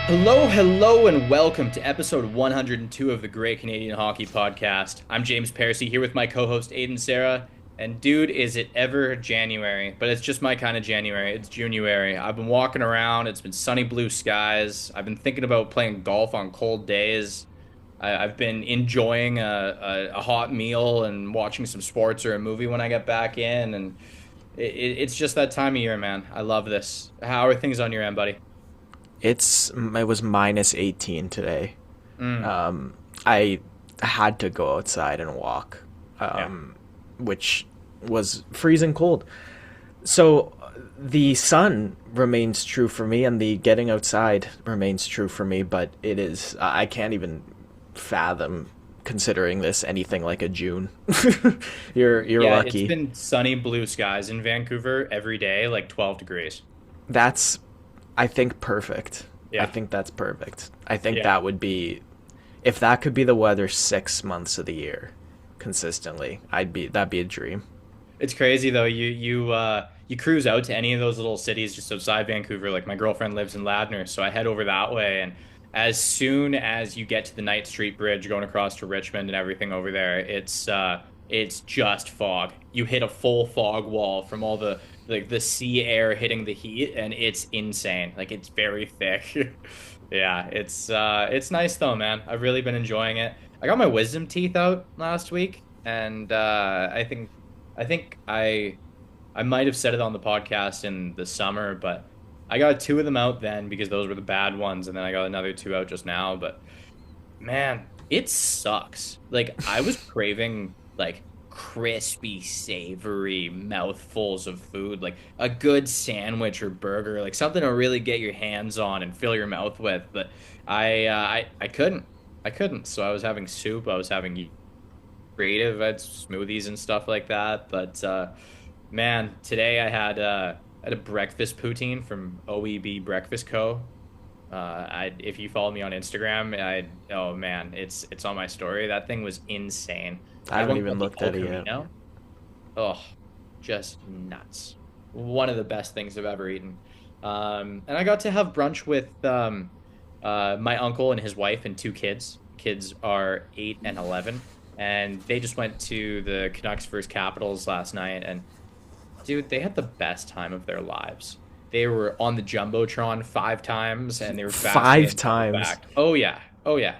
Hello, and welcome to episode 102 of the Great Canadian Hockey Podcast. I'm James Parisi here with my co-host Aiden Sarah. And dude, is it ever January? But it's just my kind of January. It's January. I've been walking around. It's been sunny blue skies. I've been thinking about playing golf on cold days. I've been enjoying a hot meal and watching some sports or a movie when I get back in. And it's just that time of year, man. I love this. How are things on your end, buddy? It was minus 18 today. Mm, I had to go outside and walk, yeah. which was freezing cold. So the sun remains true for me, and the getting outside remains true for me. But I can't even fathom considering this anything like a June. You're Yeah, it's lucky. been sunny blue skies in Vancouver every day, like 12 degrees. That's, I think, perfect. I Yeah. think that's perfect. I think Yeah. that would be, if that could be the weather 6 months of the year consistently, that'd be a dream. It's crazy though. You cruise out to any of those little cities just outside Vancouver. Like my girlfriend lives in Ladner, so I head over that way and as soon as you get to the Knight Street Bridge going across to Richmond and everything over there, it's just fog. You hit a full fog wall from all the sea air hitting the heat and it's insane. Like it's very thick. Yeah, it's nice though, man. I've really been enjoying it. I got my wisdom teeth out last week, and I think I might have said it on the podcast in the summer, but I got two of them out then because those were the bad ones, and then I got another two out just now. But man, it sucks. Like I was craving like crispy, savory mouthfuls of food, like a good sandwich or burger, like something to really get your hands on and fill your mouth with. But I couldn't. I couldn't. So I was having soup. I was having creative. I had smoothies and stuff like that. But man, today I had a breakfast poutine from OEB Breakfast Co. If you follow me on Instagram, oh man, it's on my story. That thing was insane. I I had haven't one even called the looked El at it yet. Camino. Oh, just nuts. One of the best things I've ever eaten. And I got to have brunch with my uncle and his wife and two kids. Kids are 8 and 11, and they just went to the Canucks versus Capitals last night. And dude, they had the best time of their lives. They were on the Jumbotron 5 times, and they were Five fascinated by the times. fact. Oh yeah, oh yeah,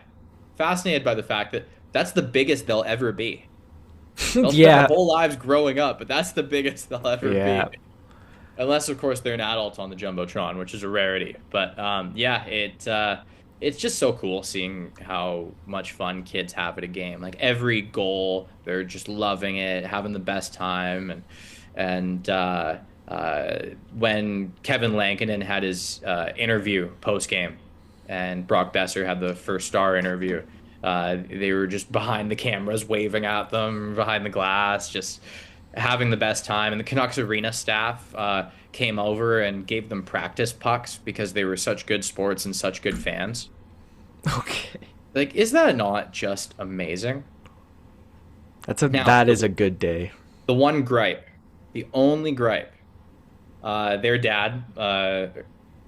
fascinated by the fact that that's the biggest they'll ever be. They'll spend their Yeah, whole lives growing up, but that's the biggest they'll ever be. yeah, Unless, of course, they're an adult on the Jumbotron, which is a rarity. But yeah, it's just so cool seeing how much fun kids have at a game. Like every goal, they're just loving it, having the best time, and when Kevin Lankinen had his interview post game, and Brock Besser had the first star interview. They were just behind the cameras, waving at them behind the glass, just having the best time. And the Canucks arena staff came over and gave them practice pucks because they were such good sports and such good fans. okay. Like, is that not just amazing? Now, That is a good day. the one gripe, the only gripe, their dad,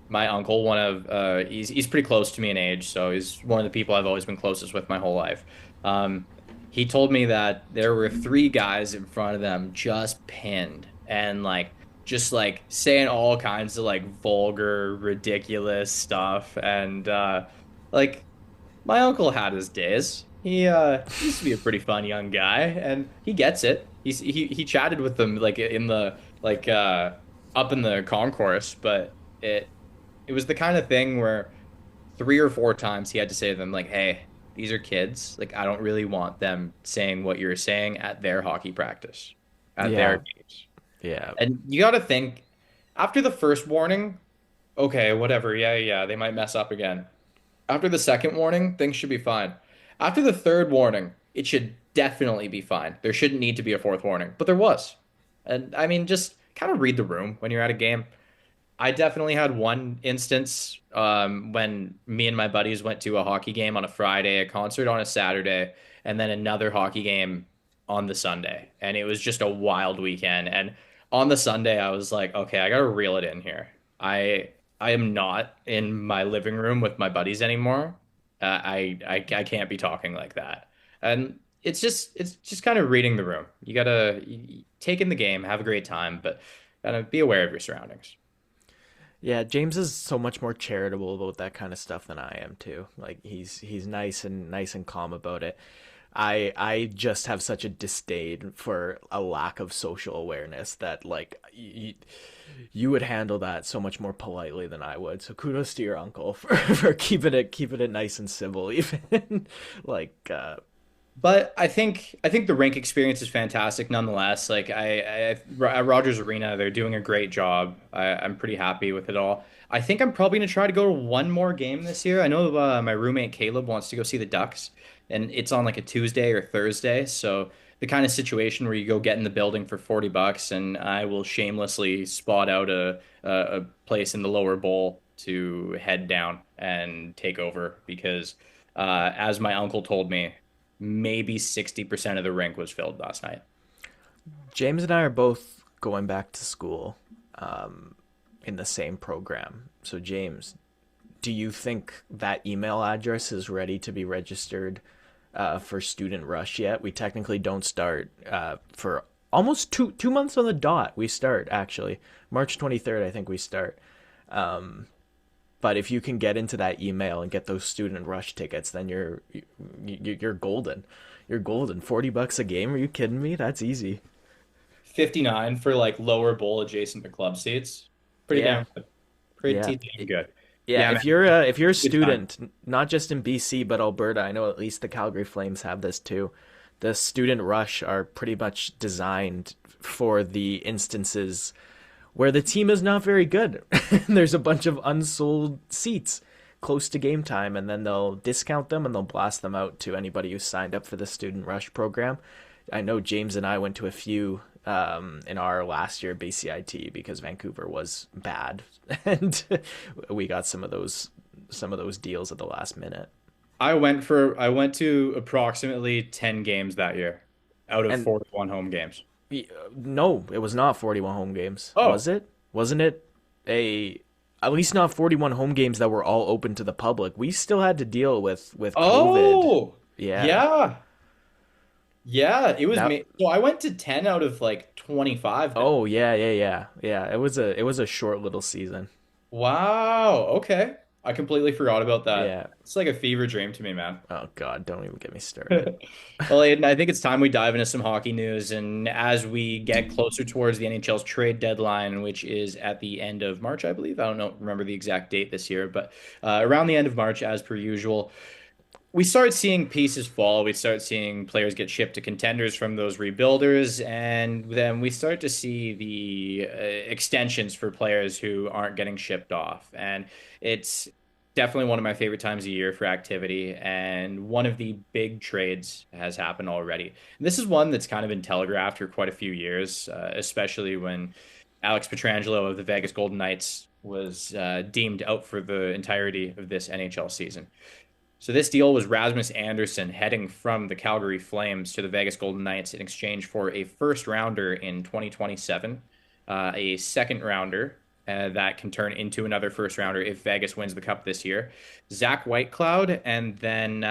my uncle, he's pretty close to me in age, so he's one of the people I've always been closest with my whole life. Um, he told me that there were three guys in front of them just pinned and like just like saying all kinds of like vulgar, ridiculous stuff, and like my uncle had his days. He used to be a pretty fun young guy, and he gets it. He chatted with them like in the like up in the concourse, but it was the kind of thing where 3 or 4 times he had to say to them like, "Hey, these are kids. Like I don't really want them saying what you're saying at their hockey practice, at their Yeah, games." yeah, And you got to think after the first warning, okay, whatever. Yeah, yeah, they might mess up again. After the second warning, things should be fine. After the third warning, it should definitely be fine. There shouldn't need to be a fourth warning, but there was. And I mean, just kind of read the room when you're at a game. I definitely had one instance when me and my buddies went to a hockey game on a Friday, a concert on a Saturday, and then another hockey game on the Sunday. And it was just a wild weekend. And on the Sunday, I was like, okay, I gotta reel it in here. I I am not in my living room with my buddies anymore. I can't be talking like that. And it's just kind of reading the room. You gotta take in the game, have a great time, but gotta be aware of your surroundings. Yeah, James is so much more charitable about that kind of stuff than I am too. Like he's nice and calm about it. I just have such a disdain for a lack of social awareness that like you would handle that so much more politely than I would. So kudos to your uncle for keeping it nice and civil even like But I think the rink experience is fantastic nonetheless. Like at Rogers Arena, they're doing a great job. I'm pretty happy with it all. I think I'm probably gonna try to go to one more game this year. I know my roommate Caleb wants to go see the Ducks, and it's on like a Tuesday or Thursday. So the kind of situation where you go get in the building for $40, and I will shamelessly spot out a place in the lower bowl to head down and take over because, as my uncle told me, maybe 60% of the rink was filled last night. James and I are both going back to school in the same program. So James, do you think that email address is ready to be registered for Student Rush yet? We technically don't start for almost two months on the dot. We start actually March 23rd. I think we start. But if you can get into that email and get those Student Rush tickets, then you're golden. You're golden. $40 a game? Are you kidding me? That's easy. 59 for like lower bowl adjacent to club seats. Pretty Yeah, damn good. yeah. Pretty damn good. Yeah, Yeah, man. if you're a Good time. student, not just in BC but Alberta, I know at least the Calgary Flames have this too. The student rush are pretty much designed for the instances where the team is not very good. There's a bunch of unsold seats close to game time, and then they'll discount them and they'll blast them out to anybody who signed up for the student rush program. I know James and I went to a few in our last year BCIT because Vancouver was bad, and we got some of those deals at the last minute. I went to approximately 10 games that year out of And 41 home games. no, it was not 41 home games, was Oh. it? Wasn't it a at least not 41 home games that were all open to the public. We still had to deal with COVID. Oh. Yeah. Yeah. Yeah, it was That me. So I went to 10 out of like 25 then. Oh yeah. It was a short little season. Wow. Okay. I completely forgot about that. Yeah. It's like a fever dream to me, man. Oh god, don't even get me started. Well, Aiden, I think it's time we dive into some hockey news. And as we get closer towards the NHL's trade deadline, which is at the end of March, I believe. I don't know, remember the exact date this year, but around the end of March, as per usual, we start seeing pieces fall. We start seeing players get shipped to contenders from those rebuilders, and then we start to see the extensions for players who aren't getting shipped off. And it's definitely one of my favorite times of year for activity. And one of the big trades has happened already. And this is one that's kind of been telegraphed for quite a few years, especially when Alex Pietrangelo of the Vegas Golden Knights was deemed out for the entirety of this NHL season. So this deal was Rasmus Anderson heading from the Calgary Flames to the Vegas Golden Knights in exchange for a first rounder in 2027, a second rounder that can turn into another first rounder if Vegas wins the Cup this year, Zach Whitecloud, and then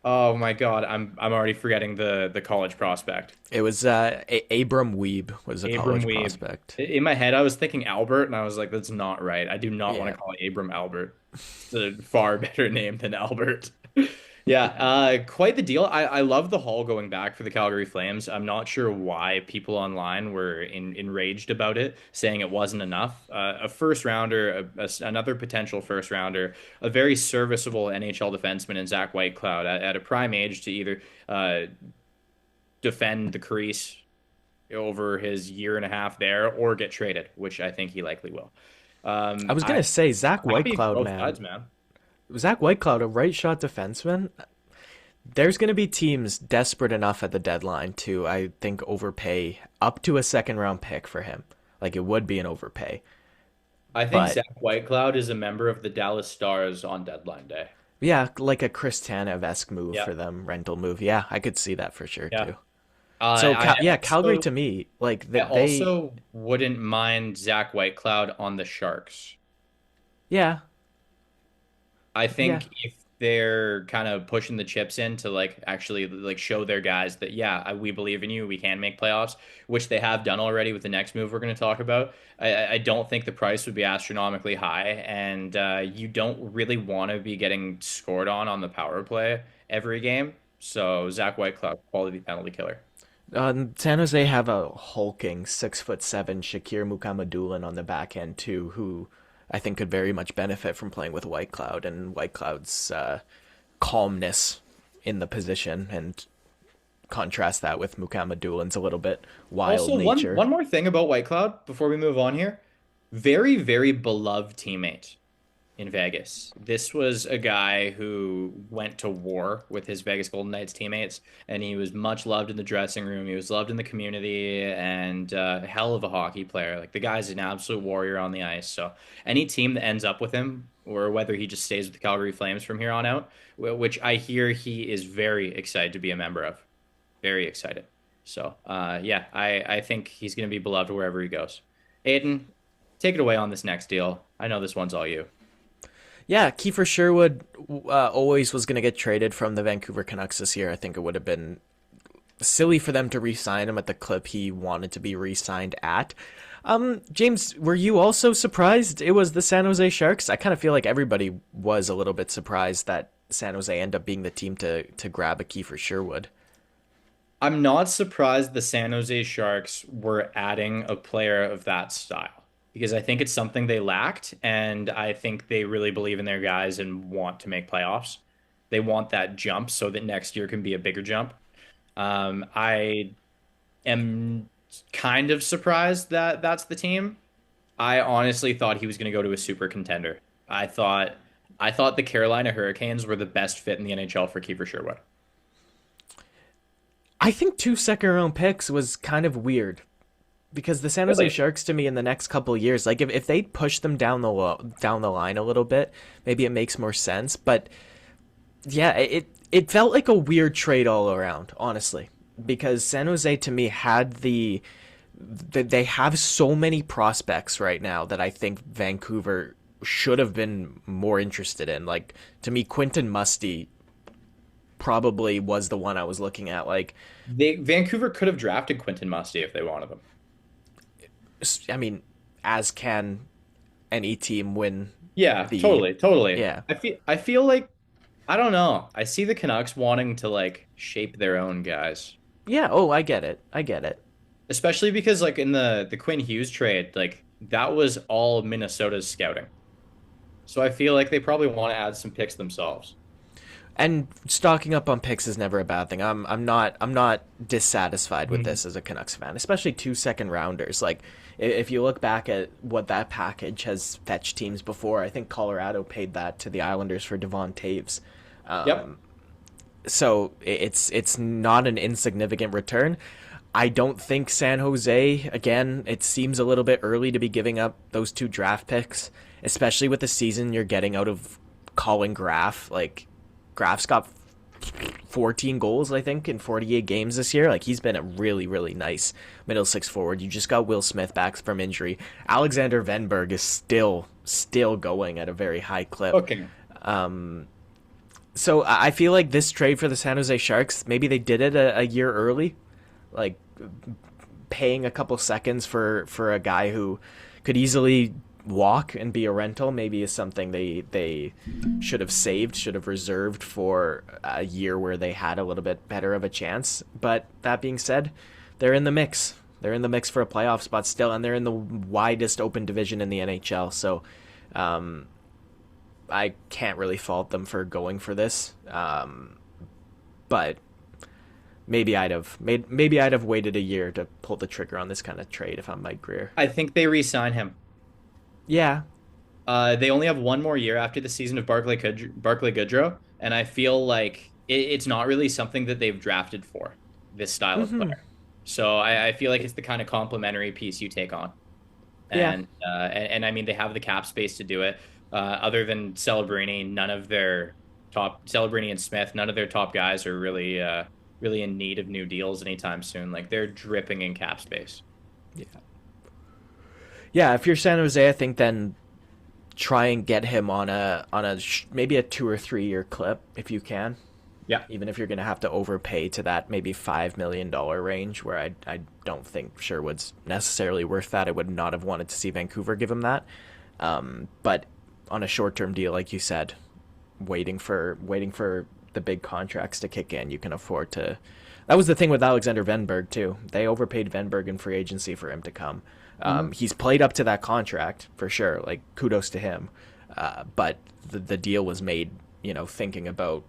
oh my God, I'm already forgetting the college prospect. It was Abram Weeb was a Abram college Weeb. prospect. In my head, I was thinking Albert, and I was like, that's not right. I do not want Yeah. to call Abram Albert. It's a far better name than Albert. Yeah, quite the deal. I love the haul going back for the Calgary Flames. I'm not sure why people online were enraged about it, saying it wasn't enough. A first rounder, another potential first rounder, a very serviceable NHL defenseman in Zach Whitecloud at a prime age to either defend the crease over his year and a half there or get traded, which I think he likely will. I was I'm gonna say Zach happy for Whitecloud, both man. sides, man. Zach Whitecloud, a right shot defenseman. There's going to be teams desperate enough at the deadline to, I think, overpay up to a second round pick for him. Like it would be an overpay. I think But Zach Whitecloud is a member of the Dallas Stars on deadline day. yeah, like a Chris Tanev-esque move Yeah, for them, rental move. Yeah, I could see that for sure yeah. too. So I Yeah, Calgary also to me, like I they also wouldn't mind Zach Whitecloud on the Sharks. Yeah, I yeah. think if they're kind of pushing the chips in to like actually like show their guys that yeah, we believe in you, we can make playoffs, which they have done already with the next move we're going to talk about. I don't think the price would be astronomically high, and you don't really want to be getting scored on the power play every game. So Zach Whitecloud, quality penalty killer. San Jose have a hulking 6'7" Shakir Mukhamadullin on the back end too, who I think could very much benefit from playing with Whitecloud and Whitecloud's calmness in the position, and contrast that with Mukhamadulin's a little bit wild Also, one nature. one more thing about Whitecloud before we move on here. Very, very beloved teammate in Vegas. This was a guy who went to war with his Vegas Golden Knights teammates, and he was much loved in the dressing room. He was loved in the community, and hell of a hockey player. Like the guy's an absolute warrior on the ice. So any team that ends up with him, or whether he just stays with the Calgary Flames from here on out, which I hear he is very excited to be a member of, very excited. So yeah, I think he's going to be beloved wherever he goes. Aiden, take it away on this next deal. I know this one's all you. Yeah, Kiefer Sherwood always was going to get traded from the Vancouver Canucks this year. I think it would have been silly for them to re-sign him at the clip he wanted to be re-signed at. James, were you also surprised it was the San Jose Sharks? I kind of feel like everybody was a little bit surprised that San Jose ended up being the team to grab a Kiefer Sherwood. I'm not surprised the San Jose Sharks were adding a player of that style because I think it's something they lacked, and I think they really believe in their guys and want to make playoffs. They want that jump so that next year can be a bigger jump. I am kind of surprised that that's the team. I honestly thought he was going to go to a super contender. I thought the Carolina Hurricanes were the best fit in the NHL for Kiefer Sherwood. I think 2 second round picks was kind of weird because the San Jose Really? Sharks to me in the next couple of years, like if they push them down the line a little bit, maybe it makes more sense. But yeah, it felt like a weird trade all around, honestly, because San Jose to me had they have so many prospects right now that I think Vancouver should have been more interested in. Like to me, Quinton Musty probably was the one I was looking at. Like, Vancouver could have drafted Quinton Musty if they wanted him. I mean, as can any team win Yeah, the totally, totally. yeah. I feel like I don't know. I see the Canucks wanting to like shape their own guys. Yeah, oh, I get it. I get it. Especially because like in the Quinn Hughes trade, like that was all Minnesota's scouting. So I feel like they probably want to add some picks themselves. And stocking up on picks is never a bad thing. I'm not dissatisfied with Mhm. this as a Canucks fan, especially 2 second rounders. Like if you look back at what that package has fetched teams before, I think Colorado paid that to the Islanders for Devon Taves. Yep. So it's not an insignificant return. I don't think San Jose, again, it seems a little bit early to be giving up those 2 draft picks, especially with the season you're getting out of Colin Graff. Like Graff's got 14 goals, I think, in 48 games this year. Like he's been a really, really nice middle six forward. You just got Will Smith back from injury. Alexander Venberg is still going at a very high clip. Okay. So I feel like this trade for the San Jose Sharks, maybe they did it a year early, like paying a couple seconds for a guy who could easily walk and be a rental. Maybe is something they should have saved, should have reserved for a year where they had a little bit better of a chance. But that being said, they're in the mix. They're in the mix for a playoff spot still, and they're in the widest open division in the NHL. So I can't really fault them for going for this. But maybe I'd have waited a year to pull the trigger on this kind of trade if I'm Mike Greer. I think they re-sign him. Yeah. They only have one more year after the season of Barclay Goodrow, and I feel like it's not really something that they've drafted for this style of player. So I feel like it's the kind of complementary piece you take on, Yeah. and I mean they have the cap space to do it. Other than Celebrini, none of their top Celebrini and Smith, none of their top guys are really in need of new deals anytime soon. Like they're dripping in cap space. Yeah. Yeah, if you're San Jose, I think then try and get him on maybe a 2 or 3 year clip if you can. Yeah. Even if you're going to have to overpay to that maybe $5 million range, where I don't think Sherwood's necessarily worth that. I would not have wanted to see Vancouver give him that. But on a short term deal, like you said, waiting for the big contracts to kick in, you can afford to. That was the thing with Alexander Venberg too. They overpaid Venberg in free agency for him to come. Mhm. He's played up to that contract for sure. Like kudos to him. But the deal was made, thinking about,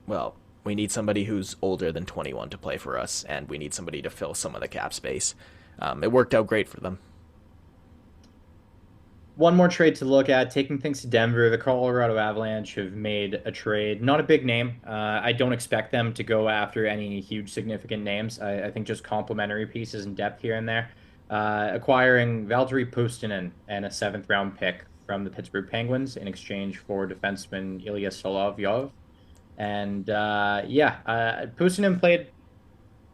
well, we need somebody who's older than 21 to play for us, and we need somebody to fill some of the cap space. It worked out great for them. One more trade to look at, taking things to Denver. The Colorado Avalanche have made a trade, not a big name. I don't expect them to go after any huge significant names. I think just complementary pieces and depth here and there. Acquiring Valtteri Puustinen and a seventh round pick from the Pittsburgh Penguins in exchange for defenseman Ilya Solovyov. And Puustinen played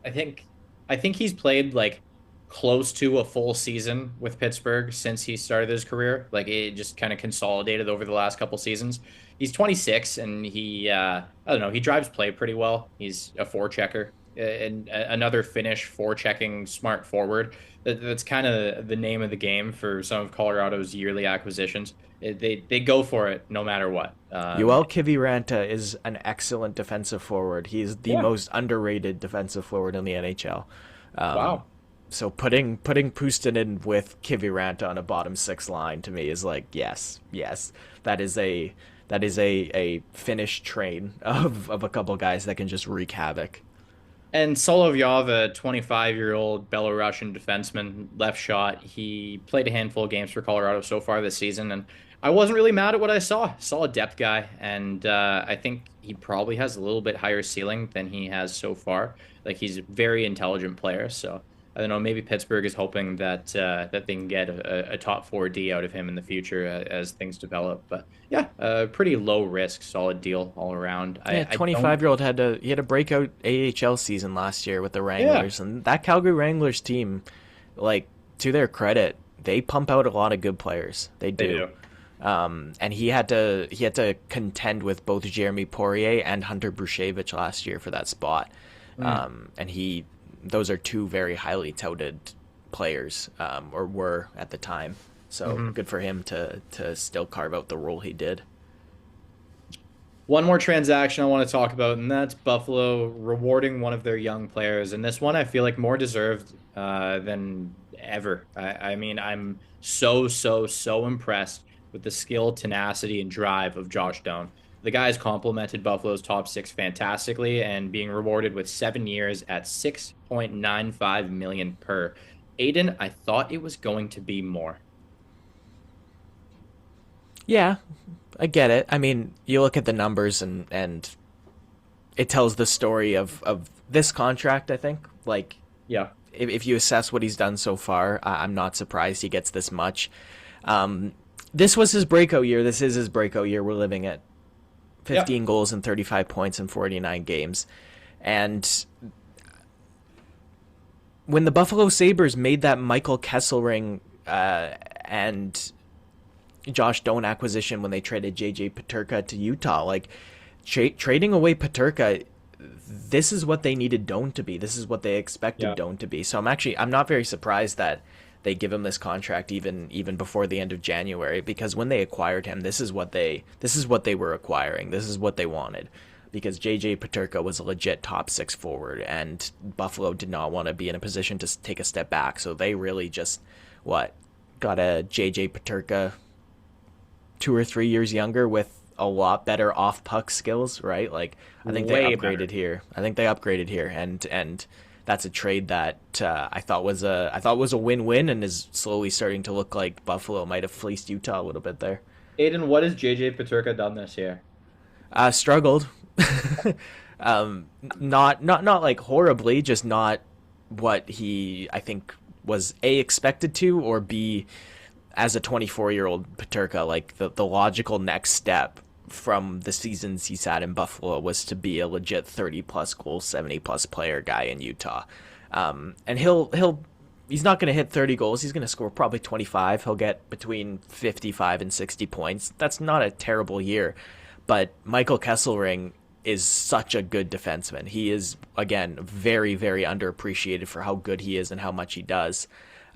I think I think he's played like close to a full season with Pittsburgh since he started his career. Like it just kind of consolidated over the last couple seasons. He's 26 and I don't know, he drives play pretty well. He's a forechecker and another Finnish forechecking smart forward. That's kind of the name of the game for some of Colorado's yearly acquisitions. They go for it no matter what. Yoel Kiviranta is an excellent defensive forward. He's the Yeah. most underrated defensive forward in the NHL. Um, Wow. so putting Puustinen with Kiviranta on a bottom six line to me is like yes, yes, that is a Finnish train of a couple guys that can just wreak havoc. And Solovyov, a 25-year-old Belarusian defenseman, left shot. He played a handful of games for Colorado so far this season, and I wasn't really mad at what I saw. Solid depth guy, and I think he probably has a little bit higher ceiling than he has so far. Like he's a very intelligent player, so I don't know. Maybe Pittsburgh is hoping that they can get a top 4D out of him in the future as things develop. But yeah, pretty low risk, solid deal all around. Yeah, I don't. 25-year-old had a breakout AHL season last year with the Yeah, Wranglers, and that Calgary Wranglers team, like to their credit, they pump out a lot of good players. They they do. do. And he had to contend with both Jeremy Poirier and Hunter Brushevich last year for that spot. Mm. And those are two very highly touted players, or were at the time. So Mhm. good for him to still carve out the role he did. One more transaction I want to talk about, and that's Buffalo rewarding one of their young players. And this one I feel like more deserved than ever. I mean, I'm so impressed with the skill, tenacity, and drive of Josh Doan. The guy has complemented Buffalo's top six fantastically and being rewarded with 7 years at 6.95 million per. Aiden, I thought it was going to be more. Yeah, I get it. I mean, you look at the numbers and it tells the story of this contract, I think. Like, Yeah. if you assess what he's done so far, I'm not surprised he gets this much. This was his breakout year. This is his breakout year. We're living it. Yep. 15 goals and 35 points in 49 games. And when the Buffalo Sabres made that Michael Kesselring and Josh Doan acquisition when they traded JJ Peterka to Utah, like trading away Peterka, this is what they needed Doan to be. This is what they expected Yeah. Doan to be. So I'm not very surprised that they give him this contract even before the end of January, because when they acquired him, this is what they were acquiring. This is what they wanted. Because JJ Peterka was a legit top six forward, and Buffalo did not want to be in a position to take a step back. So they really just got a JJ Peterka 2 or 3 years younger with a lot better off puck skills, right? Like I think they Way upgraded better. here. And that's a trade that I thought was a win-win, and is slowly starting to look like Buffalo might have fleeced Utah a little bit there. Aiden, what has JJ Peterka done this year? Struggled, not like horribly, just not what he I think was A expected to, or B as a 24-year-old Paterka, like the logical next step from the seasons he's had in Buffalo was to be a legit 30 plus goal, 70 plus player guy in Utah. And he'll he's not going to hit 30 goals. He's going to score probably 25. He'll get between 55 and 60 points. That's not a terrible year. But Michael Kesselring is such a good defenseman. He is, again, very, very underappreciated for how good he is and how much he does.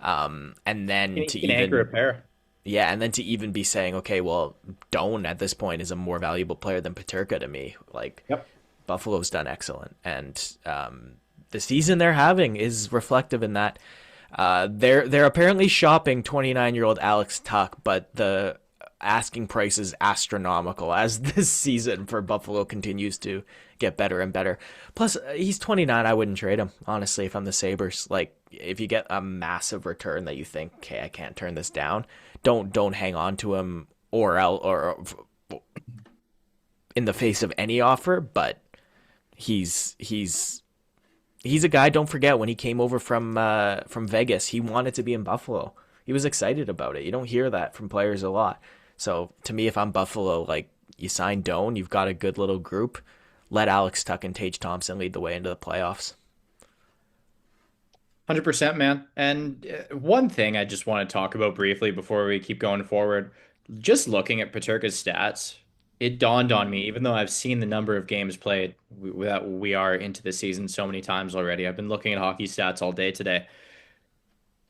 And then to He can anchor a even, pair. yeah, and then to even be saying, okay, well, Doan at this point is a more valuable player than Paterka to me. Like, Yep. Buffalo's done excellent. And the season they're having is reflective in that. They're apparently shopping 29-year-old Alex Tuck, but the asking price is astronomical as this season for Buffalo continues to get better and better. Plus, he's 29. I wouldn't trade him honestly if I'm the Sabres. Like, if you get a massive return that you think, okay, I can't turn this down, don't hang on to him or in the face of any offer. But he's a guy. Don't forget when he came over from Vegas, he wanted to be in Buffalo. He was excited about it. You don't hear that from players a lot. So to me, if I'm Buffalo, like you sign Doan, you've got a good little group. Let Alex Tuck and Tage Thompson lead the way into the playoffs. 100%, man. And one thing I just want to talk about briefly before we keep going forward, just looking at Paterka's stats, it dawned on me, even though I've seen the number of games played that we are into the season so many times already. I've been looking at hockey stats all day today.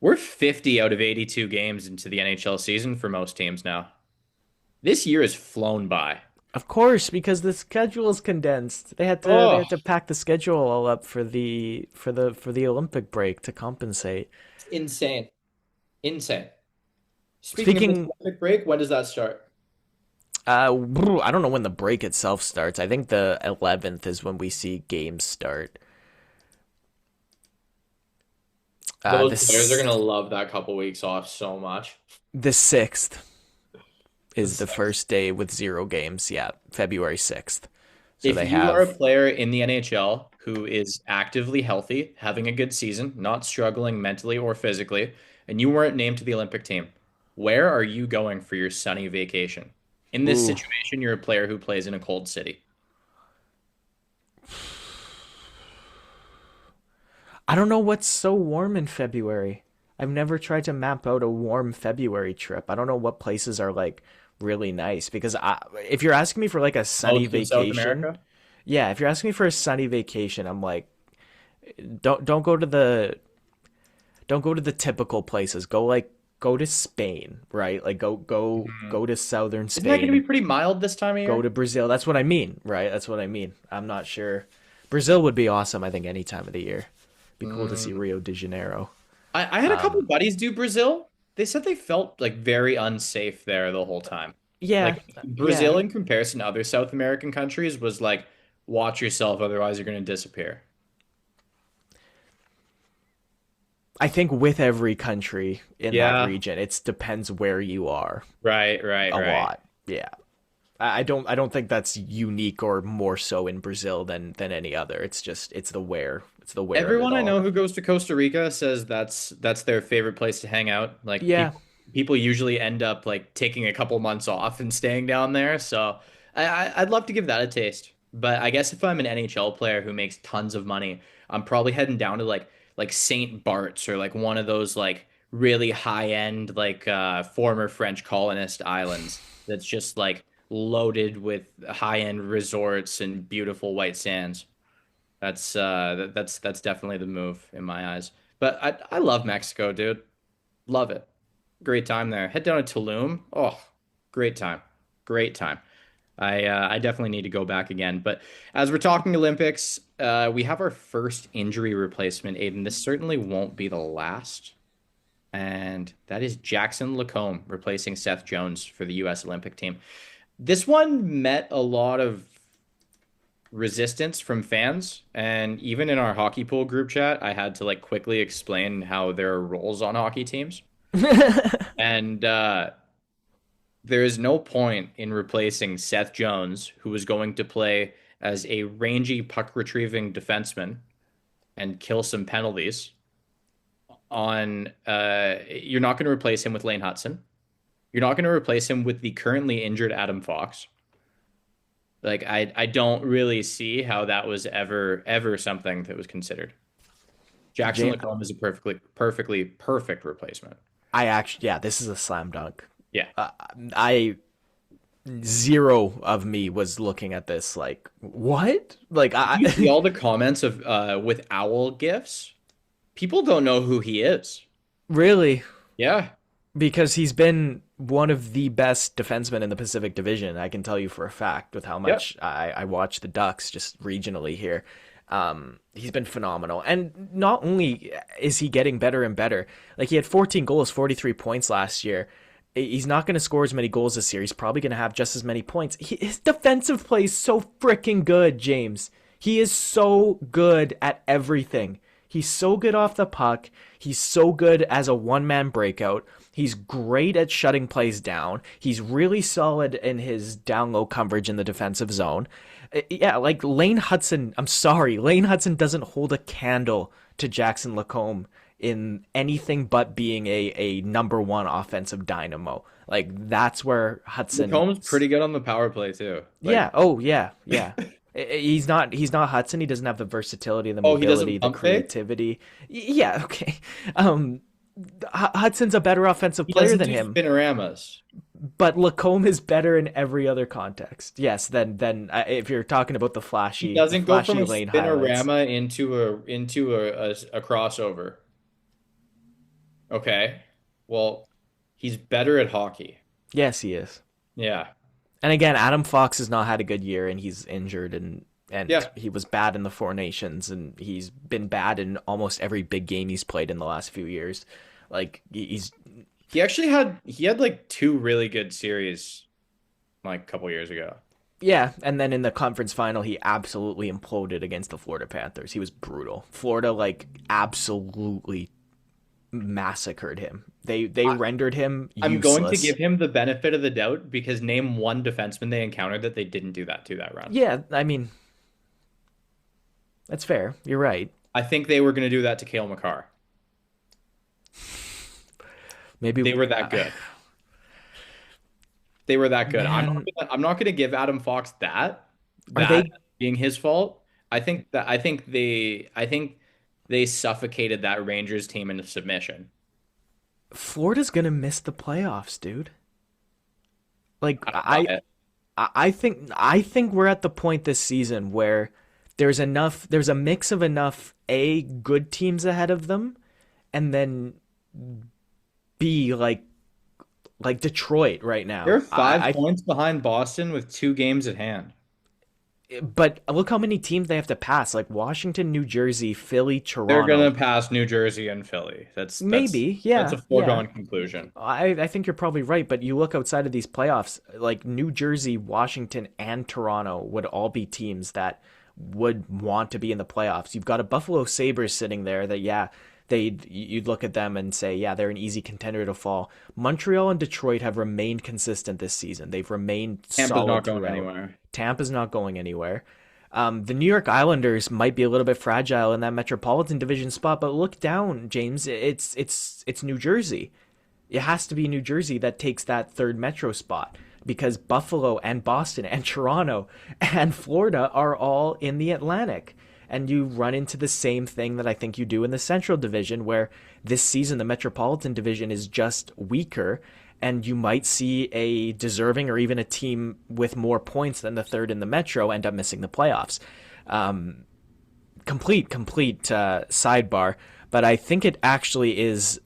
We're 50 out of 82 games into the NHL season for most teams now. This year has flown by. Of course, because the schedule is condensed. They Oh, had to pack the schedule all up for the Olympic break to compensate. it's insane. Insane. Speaking of this Speaking, Olympic break, when does that start? I don't know when the break itself starts. I think the 11th is when we see games start. Those players are This gonna love that couple weeks off so much. the 6th The is the sixth. first day with 0 games. Yeah, February 6th. So If they you are a have. player in the NHL who is actively healthy, having a good season, not struggling mentally or physically, and you weren't named to the Olympic team, where are you going for your sunny vacation? In this Ooh, situation, you're a player who plays in a cold city. I don't know what's so warm in February. I've never tried to map out a warm February trip. I don't know what places are like really nice because if you're asking me for like a sunny Most of South vacation, America? yeah, if you're asking me for a sunny vacation, I'm like, don't go to the typical places. Go to Spain, right? Like Mhm. go to southern Isn't that going to Spain. be pretty mild this time of Go year? to Brazil. That's what I mean, right? That's what I mean. I'm not sure. Brazil would be awesome. I think any time of the year. Be cool to see Mm. Rio de Janeiro. I had a couple buddies do Brazil. They said they felt like very unsafe there the whole time. Yeah, Like Brazil, yeah. in comparison to other South American countries, was like, watch yourself, otherwise you're going to disappear. I think with every country in that Yeah, region, it depends where you are right, right, a right. lot. Yeah. I don't think that's unique or more so in Brazil than any other. It's the where of it Everyone I all. know who goes to Costa Rica says that's their favorite place to hang out. Like Yeah. people usually end up like taking a couple months off and staying down there. So I'd love to give that a taste. But I guess if I'm an NHL player who makes tons of money, I'm probably heading down to like Saint Bart's or like one of those like really high end like former French colonist islands that's just like loaded with high end resorts and beautiful white sands. That's definitely the move in my eyes. But I love Mexico, dude. Love it. Great time there. Head down to Tulum. Oh, great time. Great time. I definitely need to go back again. But as we're talking Olympics, we have our first injury replacement, Aiden. This certainly won't be the last. And that is Jackson LaCombe replacing Seth Jones for the U.S. Olympic team. This one met a lot of resistance from fans. And even in our hockey pool group chat, I had to like quickly explain how there are roles on hockey teams. And there is no point in replacing Seth Jones, who is going to play as a rangy puck retrieving defenseman and kill some penalties. You're not going to replace him with Lane Hudson. You're not going to replace him with the currently injured Adam Fox. Like I don't really see how that was ever something that was considered. Jackson Ja- LaCombe is a perfectly perfect replacement. I actually, yeah, this is a slam dunk. Yeah. Uh, I zero of me was looking at this like what? Like If you see I all the comments of with owl gifs, people don't know who he is. really Yeah. because he's been one of the best defensemen in the Pacific Division. I can tell you for a fact with how Yep. much I watch the Ducks just regionally here. He's been phenomenal. And not only is he getting better and better, like he had 14 goals, 43 points last year. He's not going to score as many goals this year. He's probably going to have just as many points. His defensive play is so freaking good, James. He is so good at everything. He's so good off the puck. He's so good as a one man breakout. He's great at shutting plays down. He's really solid in his down low coverage in the defensive zone. Yeah, like Lane Hudson, I'm sorry, Lane Hudson doesn't hold a candle to Jackson LaCombe in anything but being a number one offensive dynamo. Like that's where Hudson. LaComb's pretty good on the power play too. Yeah. Like, Oh yeah. Yeah. He's not Hudson. He doesn't have the versatility, the oh, he mobility, doesn't the pump fake? creativity. Yeah. Okay. Um, Hudson's a better offensive He player doesn't than do him, spinoramas. but Lacombe is better in every other context. Yes. Then if you're talking about He the doesn't go from flashy a lane highlights. spinorama into a crossover. Okay. Well, he's better at hockey. Yes, he is. Yeah. And again, Adam Fox has not had a good year, and he's injured, and Yeah. he was bad in the Four Nations, and he's been bad in almost every big game he's played in the last few years. Like he's He had like two really good series like a couple years ago. yeah, and then in the conference final, he absolutely imploded against the Florida Panthers. He was brutal. Florida like absolutely massacred him. They I, rendered him I'm going to useless. give him the benefit of the doubt because name one defenseman they encountered that they didn't do that to that run. Yeah, I mean that's fair. You're right. I think they were going to do that to Cale Makar. Maybe They were that good. They were that good. man, I'm not going to give Adam Fox are that they being his fault. I think they suffocated that Rangers team into submission. Florida's gonna miss the playoffs, dude. Like I don't buy it. I think we're at the point this season where there's a mix of enough A good teams ahead of them and then B like Detroit right They're now. 5 points behind Boston with 2 games at hand. But look how many teams they have to pass, like Washington, New Jersey, Philly, They're gonna Toronto. pass New Jersey and Philly. Maybe, That's a yeah, yeah. foregone conclusion. I think you're probably right, but you look outside of these playoffs, like New Jersey, Washington, and Toronto would all be teams that would want to be in the playoffs. You've got a Buffalo Sabres sitting there that, yeah, you'd look at them and say, yeah, they're an easy contender to fall. Montreal and Detroit have remained consistent this season. They've remained Tampa's not solid going throughout. anywhere. Tampa's not going anywhere. The New York Islanders might be a little bit fragile in that Metropolitan Division spot, but look down, James. It's New Jersey. It has to be New Jersey that takes that third Metro spot because Buffalo and Boston and Toronto and Florida are all in the Atlantic. And you run into the same thing that I think you do in the Central Division, where this season the Metropolitan Division is just weaker, and you might see a deserving or even a team with more points than the third in the Metro end up missing the playoffs. Complete sidebar, but I think it actually is.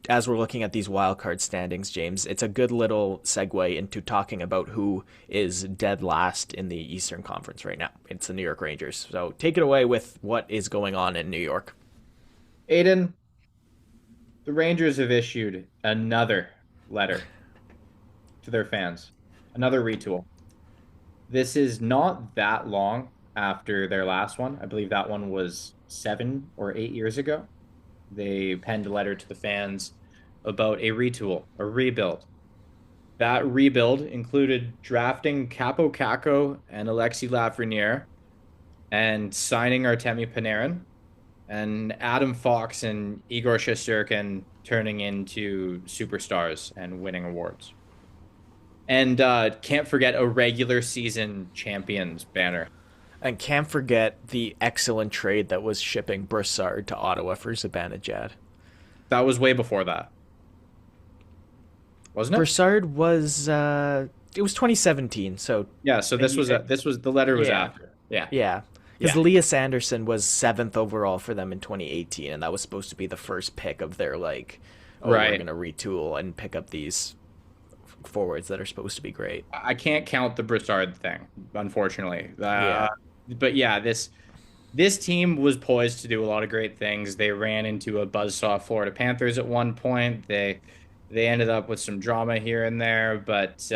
As we're looking at these wild card standings, James, it's a good little segue into talking about who is dead last in the Eastern Conference right now. It's the New York Rangers. So take it away with what is going on in New York. Aiden, the Rangers have issued another letter to their fans, another retool. This is not that long after their last one. I believe that one was 7 or 8 years ago. They penned a letter to the fans about a retool, a rebuild. That rebuild included drafting Capo Caco and Alexi Lafreniere and signing Artemi Panarin and Adam Fox and Igor Shesterkin turning into superstars and winning awards. And can't forget a regular season champions banner. And can't forget the excellent trade that was shipping Broussard to Ottawa for Zibanejad. That was way before that, wasn't it? Broussard was it was 2017, so Yeah. So a year, this was the letter was yeah, after. Yeah. yeah. Because Yeah. Elias Anderson was seventh overall for them in 2018, and that was supposed to be the first pick of their like, oh, we're Right. gonna retool and pick up these forwards that are supposed to be great. I can't count the Broussard thing, unfortunately. Yeah, But yeah, this team was poised to do a lot of great things. They ran into a buzzsaw Florida Panthers at one point. They ended up with some drama here and there, but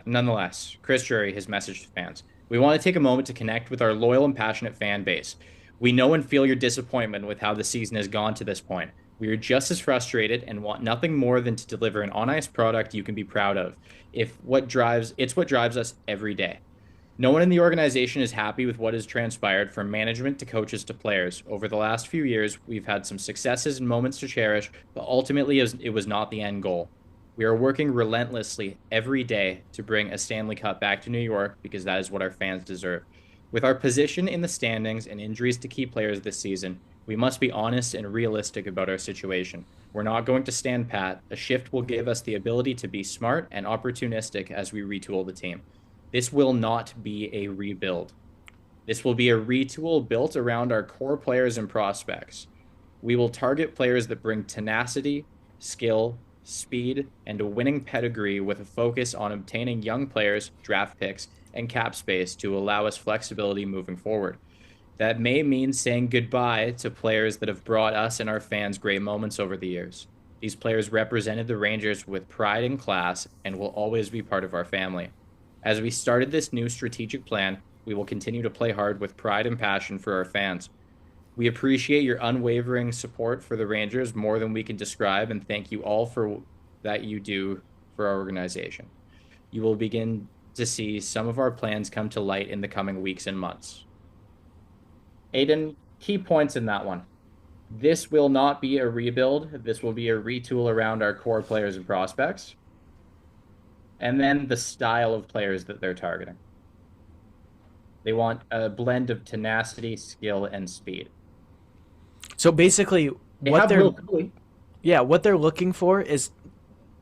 nonetheless, Chris Drury, his message to fans. We want to take a moment to connect with our loyal and passionate fan base. We know and feel your disappointment with how the season has gone to this point. We are just as frustrated and want nothing more than to deliver an on-ice product you can be proud of. It's what drives us every day. No one in the organization is happy with what has transpired from management to coaches to players. Over the last few years, we've had some successes and moments to cherish, but ultimately it was not the end goal. We are working relentlessly every day to bring a Stanley Cup back to New York because that is what our fans deserve. With our position in the standings and injuries to key players this season, we must be honest and realistic about our situation. We're not going to stand pat. A shift will give us the ability to be smart and opportunistic as we retool the team. This will not be a rebuild. This will be a retool built around our core players and prospects. We will target players that bring tenacity, skill, speed, and a winning pedigree with a focus on obtaining young players, draft picks, and cap space to allow us flexibility moving forward. That may mean saying goodbye to players that have brought us and our fans great moments over the years. These players represented the Rangers with pride and class and will always be part of our family. As we started this new strategic plan, we will continue to play hard with pride and passion for our fans. We appreciate your unwavering support for the Rangers more than we can describe, and thank you all for that you do for our organization. You will begin to see some of our plans come to light in the coming weeks and months. Aiden, key points in that one. This will not be a rebuild. This will be a retool around our core players and prospects. And then the style of players that they're targeting. They want a blend of tenacity, skill, and speed. so basically, They what have they're Will Cooley. yeah, what they're looking for is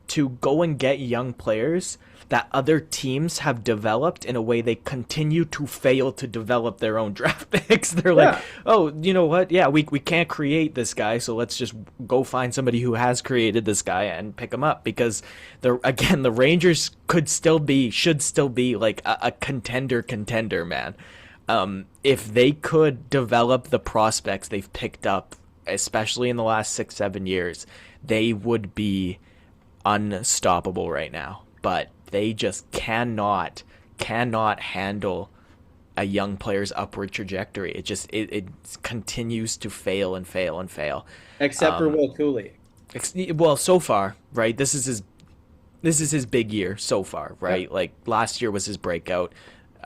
to go and get young players that other teams have developed in a way they continue to fail to develop their own draft picks. They're like, Yeah, oh, you know what? Yeah, we can't create this guy, so let's just go find somebody who has created this guy and pick him up because the Rangers should still be like a contender, man. If they could develop the prospects they've picked up, especially in the last 6-7 years, they would be unstoppable right now. But they just cannot handle a young player's upward trajectory. It continues to fail and fail and fail. except for Will Cooley. Well, so far, right? This is his big year so far, Yeah, right? Like last year was his breakout.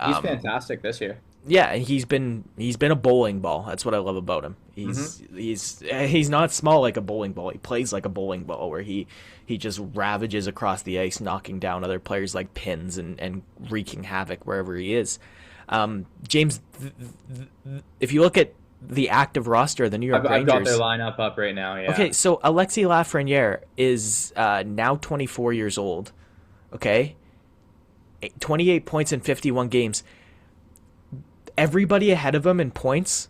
he's fantastic this year. Yeah, and he's been a bowling ball. That's what I love about him. He's Hmm. he's not small like a bowling ball. He plays like a bowling ball, where he just ravages across the ice, knocking down other players like pins and wreaking havoc wherever he is. James, if you look at the active roster of the New York I've got their Rangers, lineup up right now. okay, Yeah. so Alexis Lafreniere is now 24 years old. Okay, 28 points in 51 games. Everybody ahead of him in points.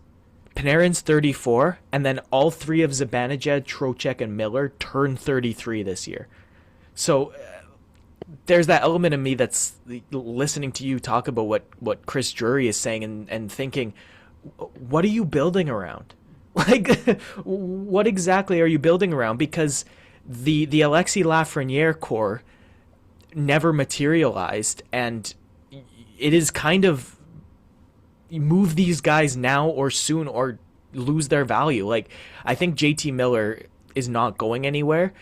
Panarin's 34, and then all three of Zibanejad, Trocheck, and Miller turn 33 this year. So there's that element of me that's listening to you talk about what Chris Drury is saying and thinking, what are you building around? Like, what exactly are you building around? Because the Alexis Lafreniere core never materialized, and it is kind of move these guys now or soon or lose their value. Like, I think JT Miller is not going anywhere,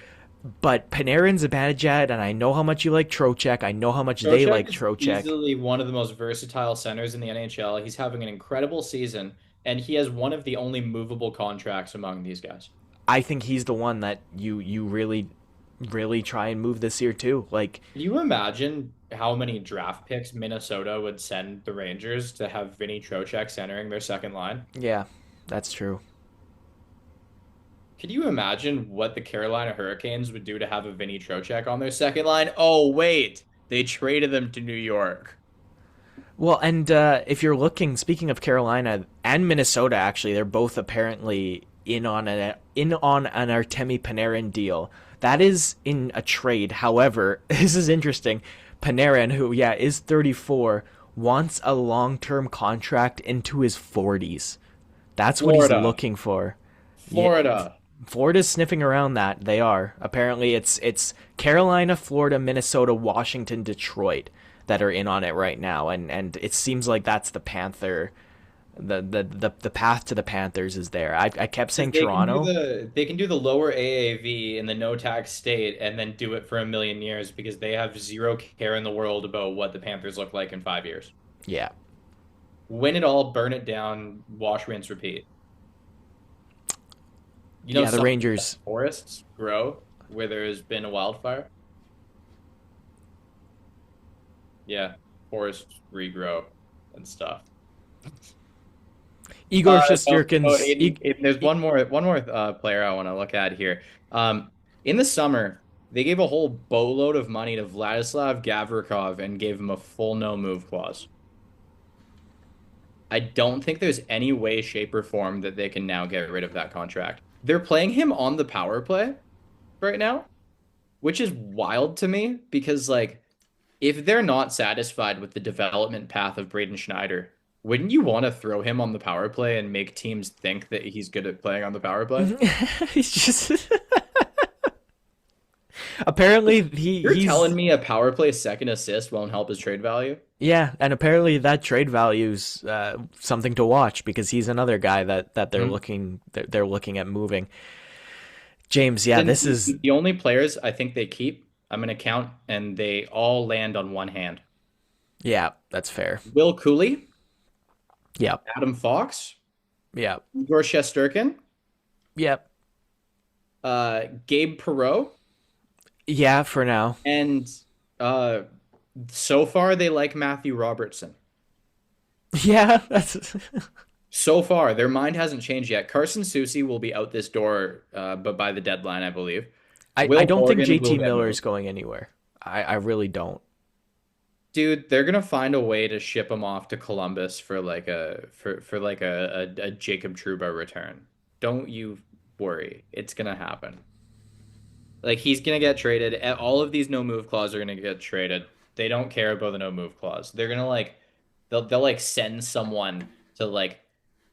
but Panarin, Zibanejad, and I know how much you like Trocheck. I know how much they Trocheck like is Trocheck. easily one of the most versatile centers in the NHL. He's having an incredible season, and he has one of the only movable contracts among these guys. I think he's the one that you really really try and move this year too. Like, Can you imagine how many draft picks Minnesota would send the Rangers to have Vinny Trocheck centering their second line? yeah, that's true. Could you imagine what the Carolina Hurricanes would do to have a Vinny Trocheck on their second line? Oh, wait. They traded him to New York. Well, and if you're looking, speaking of Carolina and Minnesota, actually, they're both apparently in on an Artemi Panarin deal. That is in a trade. However, this is interesting. Panarin, who is 34, wants a long-term contract into his 40s. That's what he's Florida. looking for. Yeah, Florida. Florida's sniffing around that. They are. Apparently it's Carolina, Florida, Minnesota, Washington, Detroit that are in on it right now, and it seems like that's the Panther the path to the Panthers is there. I kept saying Toronto. They can do the lower AAV in the no tax state and then do it for a million years because they have zero care in the world about what the Panthers look like in 5 years. Yeah. Win it all, burn it down, wash, rinse, repeat. You know, Yeah, the some Rangers. forests grow where there has been a wildfire. Yeah, forests regrow and stuff. Igor Oh, Shesterkin's there's one more player I want to look at here. In the summer, they gave a whole boatload of money to Vladislav Gavrikov and gave him a full no move clause. I don't think there's any way, shape, or form that they can now get rid of that contract. They're playing him on the power play right now, which is wild to me because like if they're not satisfied with the development path of Braden Schneider, wouldn't you want to throw him on the power play and make teams think that he's good at playing on the power play? he's just apparently You're he's telling me a power play second assist won't help his trade value? yeah, and apparently that trade value's something to watch because he's another guy that Mhm. they're looking at moving. James, yeah, Then this is the only players I think they keep, I'm going to count, and they all land on one hand. yeah, that's fair. Will Cooley, Yeah, Adam Fox, yeah, Igor Shesterkin, yeah, Gabe Perreault, yeah. For now, and uh, so far they like Matthew Robertson. yeah, that's So far, their mind hasn't changed yet. Carson Soucy will be out this door, but by the deadline, I believe. I Will don't think Morgan will JT get Miller is moved. going anywhere. I really don't. Dude, they're gonna find a way to ship him off to Columbus for like a Jacob Trouba return. Don't you worry. It's gonna happen. Like he's gonna get traded. All of these no move clauses are gonna get traded. They don't care about the no move clause. They're gonna like they'll like send someone to like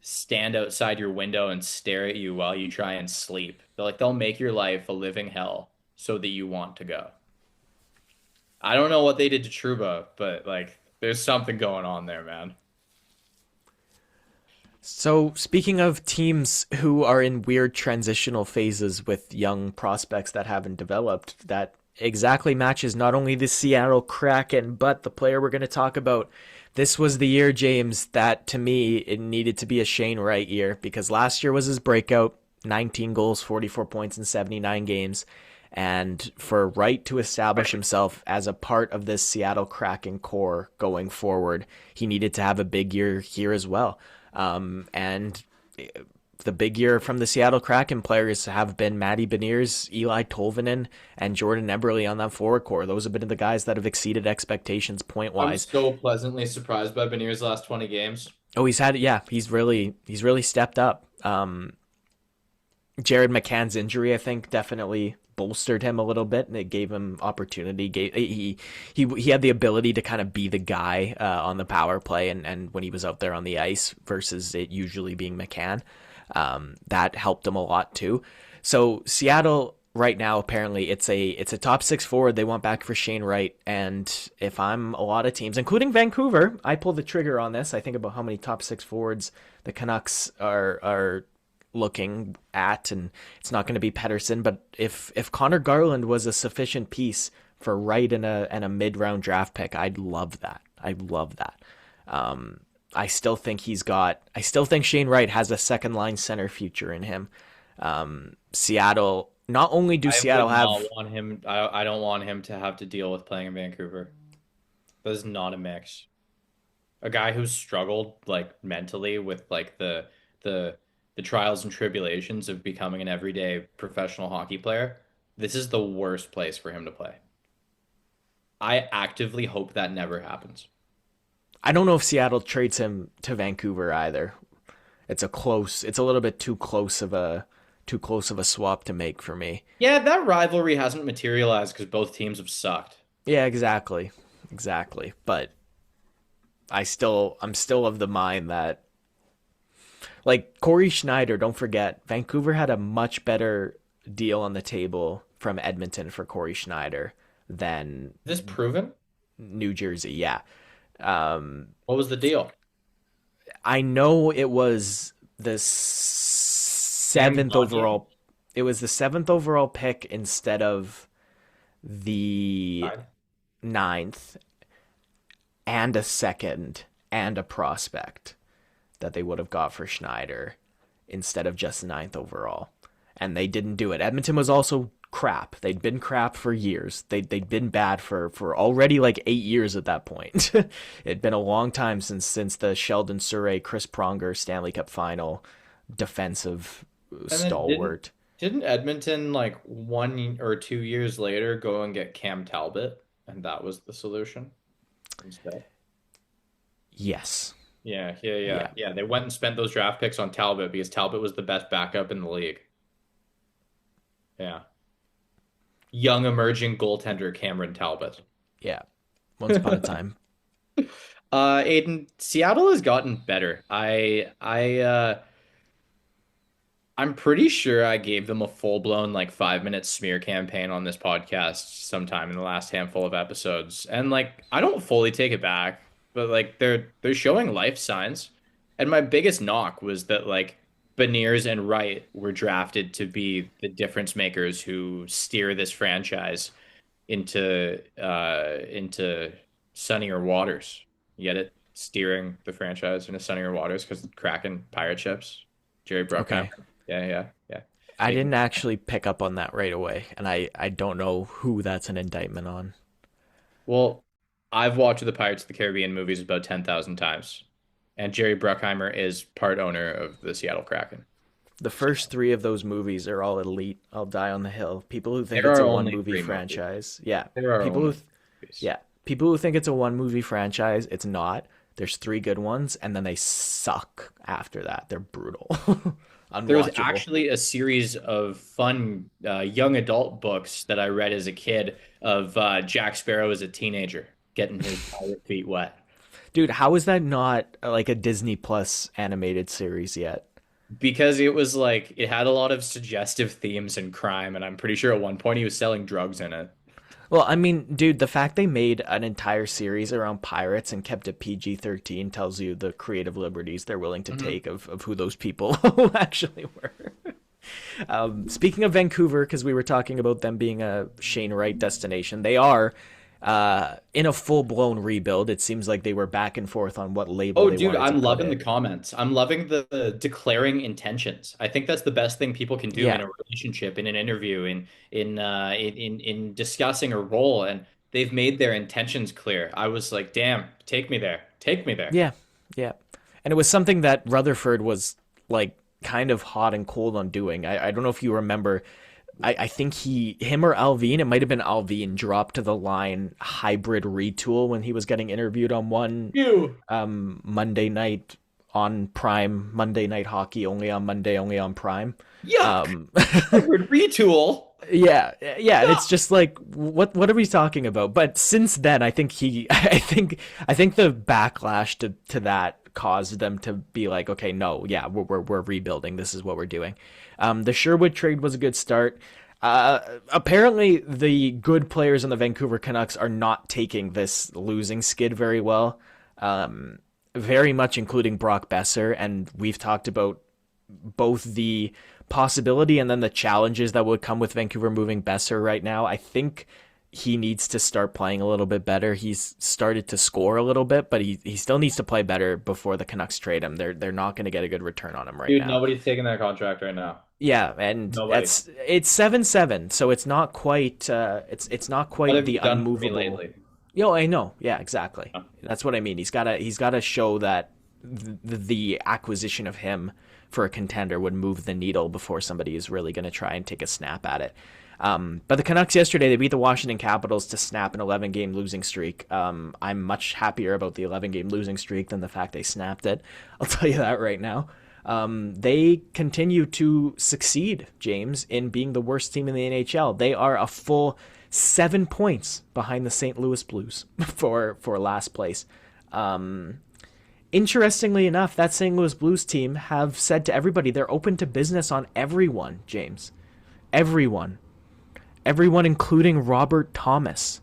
stand outside your window and stare at you while you try and sleep. They'll make your life a living hell so that you want to go. I don't know what they did to Truba, but like there's something going on there, man. So, speaking of teams who are in weird transitional phases with young prospects that haven't developed, that exactly matches not only the Seattle Kraken, but the player we're going to talk about. This was the year, James, that to me, it needed to be a Shane Wright year because last year was his breakout 19 goals, 44 points in 79 games. And for Wright to establish himself as a part of this Seattle Kraken core going forward, he needed to have a big year here as well. And the big year from the Seattle Kraken players have been Matty Beniers, Eli Tolvanen, and Jordan Eberle on that forward core. Those have been the guys that have exceeded expectations point I'm wise. so pleasantly surprised by Benir's last 20 games. Oh, he's really stepped up. Jared McCann's injury, I think, definitely bolstered him a little bit, and it gave him opportunity. He had the ability to kind of be the guy on the power play, and when he was out there on the ice versus it usually being McCann, that helped him a lot too. So Seattle right now, apparently, it's a top six forward. They want back for Shane Wright, and if I'm a lot of teams, including Vancouver, I pull the trigger on this. I think about how many top six forwards the Canucks are looking at, and it's not going to be Pettersson. But if Connor Garland was a sufficient piece for Wright and a mid round draft pick, I'd love that. I'd love that. I still think Shane Wright has a second line center future in him. Seattle Not only do I Seattle would not have, want him. I don't want him to have to deal with playing in Vancouver. That is not a mix. A guy who's struggled like mentally with like the the trials and tribulations of becoming an everyday professional hockey player. This is the worst place for him to play. I actively hope that never happens. I don't know if Seattle trades him to Vancouver either. It's a little bit too close of a swap to make for me. Yeah, that rivalry hasn't materialized because both teams have sucked. Yeah, exactly. Exactly. But I'm still of the mind that, like, Corey Schneider, don't forget, Vancouver had a much better deal on the table from Edmonton for Corey Schneider than Is this proven? New Jersey. Yeah. What was the deal? I know it was the Cam seventh Gagne? overall. It was the seventh overall pick instead of the Fine. ninth, and a second and a prospect that they would have got for Schneider instead of just ninth overall. And they didn't do it. Edmonton was also crap. They'd been crap for years. They'd been bad for already like 8 years at that point. It'd been a long time since the Sheldon Surrey, Chris Pronger Stanley Cup final defensive And then stalwart. didn't Edmonton like 1 or 2 years later go and get Cam Talbot, and that was the solution instead? Yes. Yeah. Yeah. They went and spent those draft picks on Talbot because Talbot was the best backup in the league. Yeah. Young emerging goaltender Cameron Talbot. Yeah. Once upon a time. Aiden, Seattle has gotten better. I'm pretty sure I gave them a full-blown like 5 minute smear campaign on this podcast sometime in the last handful of episodes. And like I don't fully take it back, but like they're showing life signs. And my biggest knock was that like Beniers and Wright were drafted to be the difference makers who steer this franchise into sunnier waters. You get it? Steering the franchise into sunnier waters because Kraken pirate ships. Jerry Bruckheimer. Okay. Yeah. I Making didn't actually pick up on that right away, and I don't know who that's an indictment on. well, I've watched the Pirates of the Caribbean movies about 10,000 times, and Jerry Bruckheimer is part owner of the Seattle Kraken. The So first three of those movies are all elite. I'll die on the hill. People who think there it's are a one only movie three movies. franchise. Yeah. There are People who only th- movies. yeah. People who think it's a one movie franchise, it's not. There's three good ones and then they suck after that. They're brutal. There was Unwatchable. actually a series of fun young adult books that I read as a kid of Jack Sparrow as a teenager getting his pirate feet wet. Dude, how is that not like a Disney Plus animated series yet? Because it was like it had a lot of suggestive themes and crime, and I'm pretty sure at one point he was selling drugs in it. Well, I mean, dude, the fact they made an entire series around pirates and kept it PG-13 tells you the creative liberties they're willing to Mhm. take of who those people actually were. Speaking of Vancouver, because we were talking about them being a Shane Wright destination, they are in a full-blown rebuild. It seems like they were back and forth on what label Oh, they dude, wanted to I'm put loving the it. comments. I'm loving the declaring intentions. I think that's the best thing people can do in Yeah, a relationship, in an interview, in discussing a role. And they've made their intentions clear. I was like, damn, take me there. Take me there. yeah, yeah. And it was something that Rutherford was like kind of hot and cold on doing. I don't know if you remember. I think him or Alvin, it might have been Alvin, dropped to the line hybrid retool when he was getting interviewed on one Ew. Monday night on Prime, Monday Night Hockey, only on Monday, only on Prime. Yuck. Hybrid retool. Yeah, and Yuck. it's just like what are we talking about? But since then, I think I think the backlash to that caused them to be like, okay, no, yeah, we're rebuilding. This is what we're doing. The Sherwood trade was a good start. Apparently, the good players in the Vancouver Canucks are not taking this losing skid very well. Very much including Brock Besser, and we've talked about both the possibility and then the challenges that would come with Vancouver moving Besser right now. I think he needs to start playing a little bit better. He's started to score a little bit, but he still needs to play better before the Canucks trade him. They're not going to get a good return on him right Dude, now. nobody's taking that contract right now. Yeah, and Nobody. it's 7-7, so it's not quite it's not What quite have the you done for me unmovable. lately? Yo, I know. Yeah, exactly. Huh? That's what I mean. He's gotta show that the acquisition of him for a contender would move the needle before somebody is really going to try and take a snap at it. But the Canucks yesterday, they beat the Washington Capitals to snap an 11-game losing streak. I'm much happier about the 11-game losing streak than the fact they snapped it. I'll tell you that right now. They continue to succeed, James, in being the worst team in the NHL. They are a full 7 points behind the St. Louis Blues for last place. Interestingly enough, that St. Louis Blues team have said to everybody they're open to business on everyone, James. Everyone. Everyone, including Robert Thomas.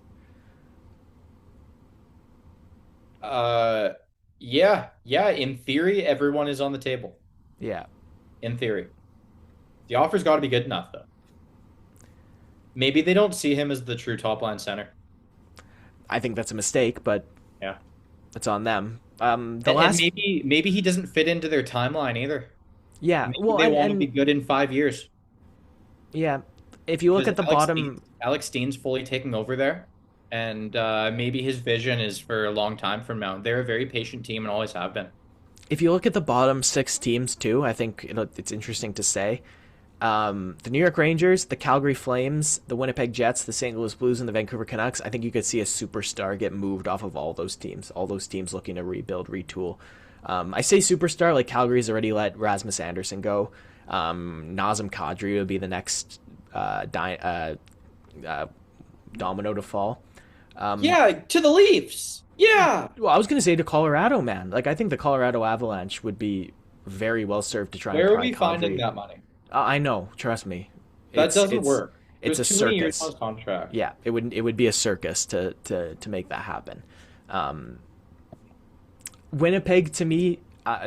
Uh, yeah, yeah. In theory, everyone is on the table. Yeah, In theory, the offer's got to be good enough, though. Maybe they don't see him as the true top line center. I think that's a mistake, but Yeah, it's on them. The and last, maybe he doesn't fit into their timeline either. yeah, Maybe well, they and want to be and good in 5 years yeah, if you look because at the bottom, Alex Steen's fully taking over there, and maybe his vision is for a long time from now. They're a very patient team and always have been. if you look at the bottom six teams too, I think it's interesting to say the New York Rangers, the Calgary Flames, the Winnipeg Jets, the St. Louis Blues, and the Vancouver Canucks. I think you could see a superstar get moved off of all those teams. All those teams looking to rebuild, retool. I say superstar, like Calgary's already let Rasmus Anderson go. Nazem Kadri would be the next domino to fall. Yeah, to the Leafs. Yeah. Well, I was going to say to Colorado, man. Like I think the Colorado Avalanche would be very well served to try and Where are pry we finding Kadri. that money? I know, trust me. That It's doesn't it's work. it's There's a too many years on circus. his contract. Yeah, it would be a circus to make that happen. Um, Winnipeg to me,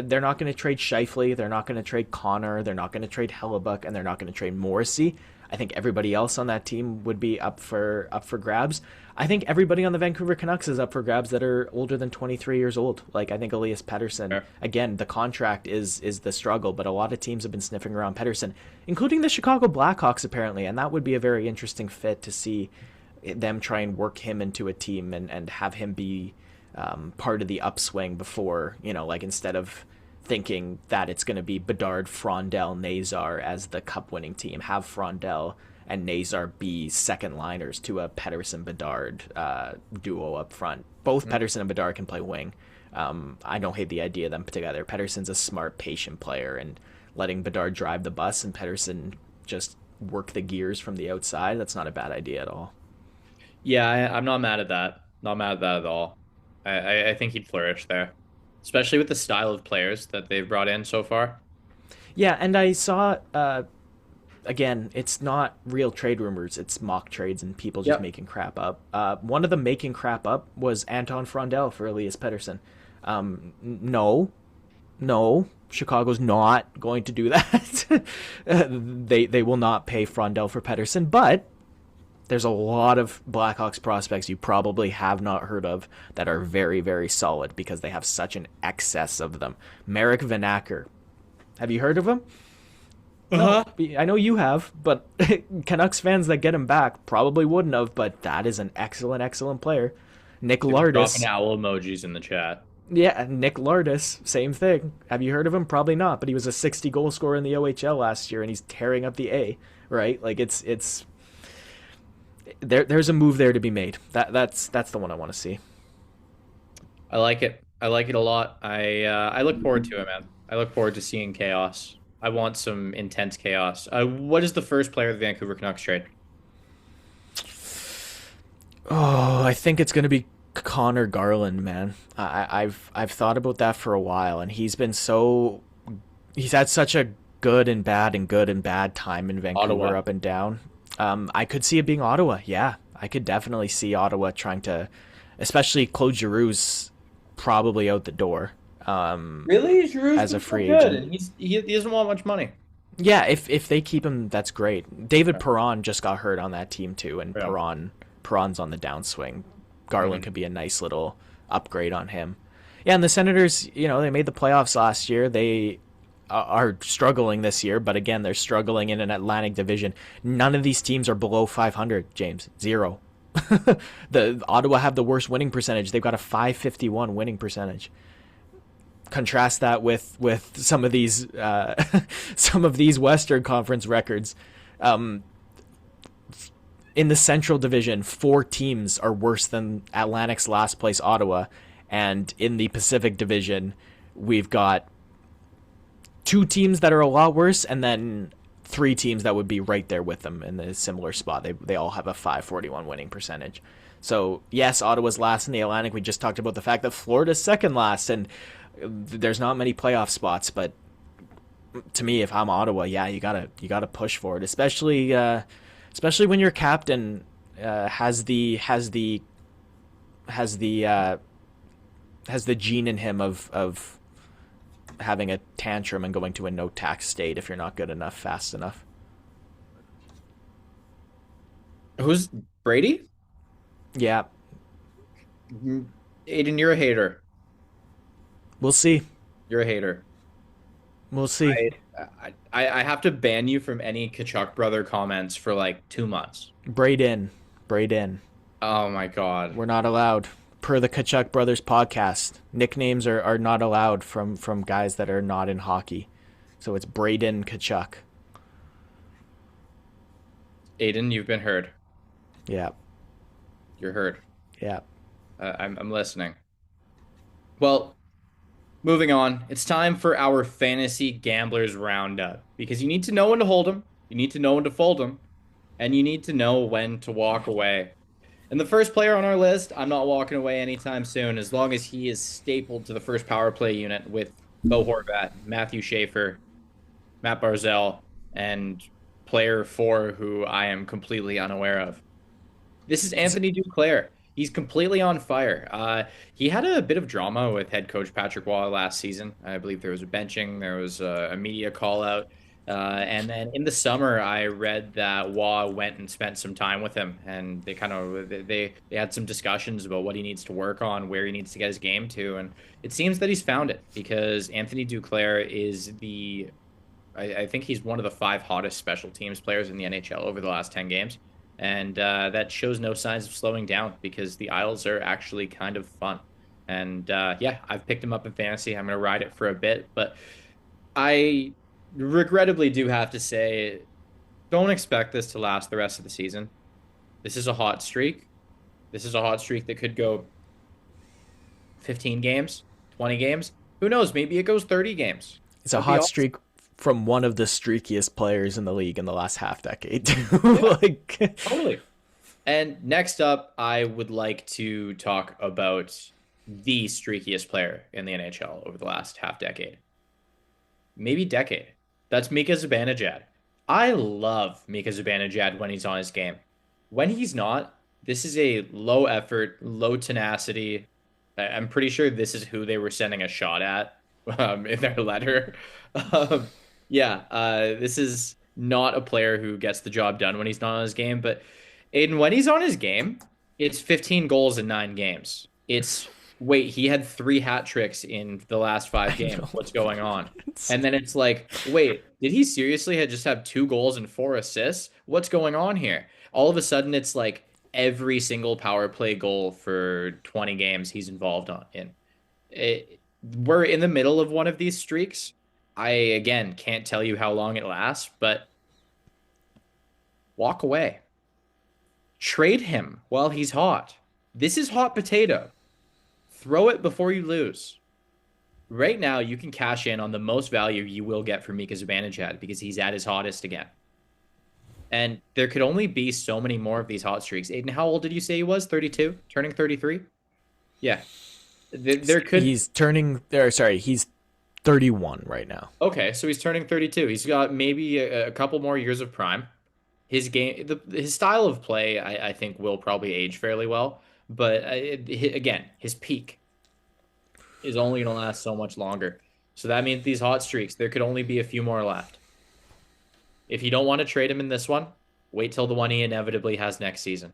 they're not going to trade Scheifele, they're not going to trade Connor, they're not going to trade Hellebuck, and they're not going to trade Morrissey. I think everybody else on that team would be up for grabs. I think everybody on the Vancouver Canucks is up for grabs that are older than 23 years old. Like I think Elias Pettersson. Fair. Again, the contract is the struggle, but a lot of teams have been sniffing around Pettersson, including the Chicago Blackhawks apparently, and that would be a very interesting fit to see them try and work him into a team and have him be part of the upswing before, like instead of thinking that it's going to be Bedard, Frondell, Nazar as the cup winning team, have Frondell and Nazar be second liners to a Pedersen Bedard duo up front. Both Pedersen and Bedard can play wing. I don't hate the idea of them together. Pedersen's a smart, patient player, and letting Bedard drive the bus and Pedersen just work the gears from the outside, that's not a bad idea at all. Yeah, I'm not mad at that. Not mad at that at all. I think he'd flourish there, especially with the style of players that they've brought in so far. Yeah, and I saw again, it's not real trade rumors; it's mock trades and people just Yep. making crap up. One of them making crap up was Anton Frondel for Elias Pettersson. No, no, Chicago's not going to do that. They will not pay Frondel for Pettersson, but there's a lot of Blackhawks prospects you probably have not heard of that are very, very solid because they have such an excess of them. Merrick Vanacker. Have you heard of him? No, Uh-huh. I know you have, but Canucks fans that get him back probably wouldn't have, but that is an excellent, excellent player. Nick Dropping Lardis. owl emojis in the chat. Yeah, Nick Lardis, same thing. Have you heard of him? Probably not, but he was a 60 goal scorer in the OHL last year and he's tearing up the A, right? Like it's there's a move there to be made. That's the one I want to see. I like it. I like it a lot. I look forward to it, man. I look forward to seeing chaos. I want some intense chaos. What is the first player the Vancouver Canucks trade? Oh, I think it's going to be Connor Garland, man. I've thought about that for a while, and he's had such a good and bad time in Vancouver, Ottawa. up and down. I could see it being Ottawa. Yeah, I could definitely see Ottawa trying to, especially Claude Giroux's probably out the door. Really? Giroux's As a been so free good, agent. and he doesn't want much money. Yeah, if they keep him, that's great. David Perron just got hurt on that team too, and Yeah. Perron's on the downswing. Garland Mhm. could be a nice little upgrade on him. Yeah, and the Senators, they made the playoffs last year. They are struggling this year, but again, they're struggling in an Atlantic division. None of these teams are below 500, James. Zero. The Ottawa have the worst winning percentage. They've got a 551 winning percentage. Contrast that with some of these some of these Western Conference records. In the Central Division, 4 teams are worse than Atlantic's last place Ottawa, and in the Pacific Division, we've got 2 teams that are a lot worse, and then 3 teams that would be right there with them in a similar spot. They all have a 541 winning percentage. So yes, Ottawa's last in the Atlantic. We just talked about the fact that Florida's second last, and there's not many playoff spots. But to me, if I'm Ottawa, yeah, you gotta push for it, especially when your captain has the gene in him of having a tantrum and going to a no tax state if you're not good enough fast enough. Who's Brady? Yeah, Aiden, you're a hater. we'll see. You're a hater. We'll see. I have to ban you from any Kachuk brother comments for like 2 months. Braden, Braden, Oh my God. we're not allowed. Per the Kachuk Brothers podcast, nicknames are not allowed from guys that are not in hockey. So it's Braden Kachuk. Aiden, you've been heard. Yeah, You're heard. yeah. I'm listening. Well, moving on. It's time for our fantasy gamblers roundup because you need to know when to hold them, you need to know when to fold them, and you need to know when to walk away. And the first player on our list, I'm not walking away anytime soon, as long as he is stapled to the first power play unit with Bo Horvat, Matthew Schaefer, Matt Barzell, and player 4 who I am completely unaware of. This is Anthony Duclair. He's completely on fire. He had a bit of drama with head coach Patrick Waugh last season. I believe there was a benching, there was a media call out. And then in the summer, I read that Waugh went and spent some time with him, and they had some discussions about what he needs to work on, where he needs to get his game to, and it seems that he's found it because Anthony Duclair is I think he's one of the 5 hottest special teams players in the NHL over the last 10 games. And that shows no signs of slowing down because the Isles are actually kind of fun. And yeah, I've picked him up in fantasy. I'm going to ride it for a bit. But I regrettably do have to say, don't expect this to last the rest of the season. This is a hot streak. This is a hot streak that could go 15 games, 20 games. Who knows? Maybe it goes 30 games. It's a That'd be hot awesome. streak from one of the streakiest players in the league in the last half decade. Yeah, like, totally. And next up, I would like to talk about the streakiest player in the NHL over the last half decade, maybe decade. That's Mika Zibanejad. I love Mika Zibanejad when he's on his game. When he's not, this is a low effort, low tenacity. I'm pretty sure this is who they were sending a shot at in their letter. Um, yeah, this is not a player who gets the job done when he's not on his game. But Aiden, when he's on his game, it's 15 goals in 9 games. It's wait, he had 3 hat tricks in the last five I games. know. What's going on? And then it's like, wait, did he seriously just have 2 goals and 4 assists? What's going on here? All of a sudden, it's like every single power play goal for 20 games he's involved in. We're in the middle of one of these streaks. I, again, can't tell you how long it lasts, but walk away. Trade him while he's hot. This is hot potato. Throw it before you lose. Right now, you can cash in on the most value you will get for Mika Zibanejad because he's at his hottest again. And there could only be so many more of these hot streaks. Aiden, how old did you say he was? 32? Turning 33? Yeah. There could. he's turning there. Sorry, he's 31 right now. Okay, so he's turning 32. He's got maybe a couple more years of prime. His game, his style of play, I think, will probably age fairly well. But again, his peak is only going to last so much longer. So that means these hot streaks, there could only be a few more left. If you don't want to trade him in this one, wait till the one he inevitably has next season.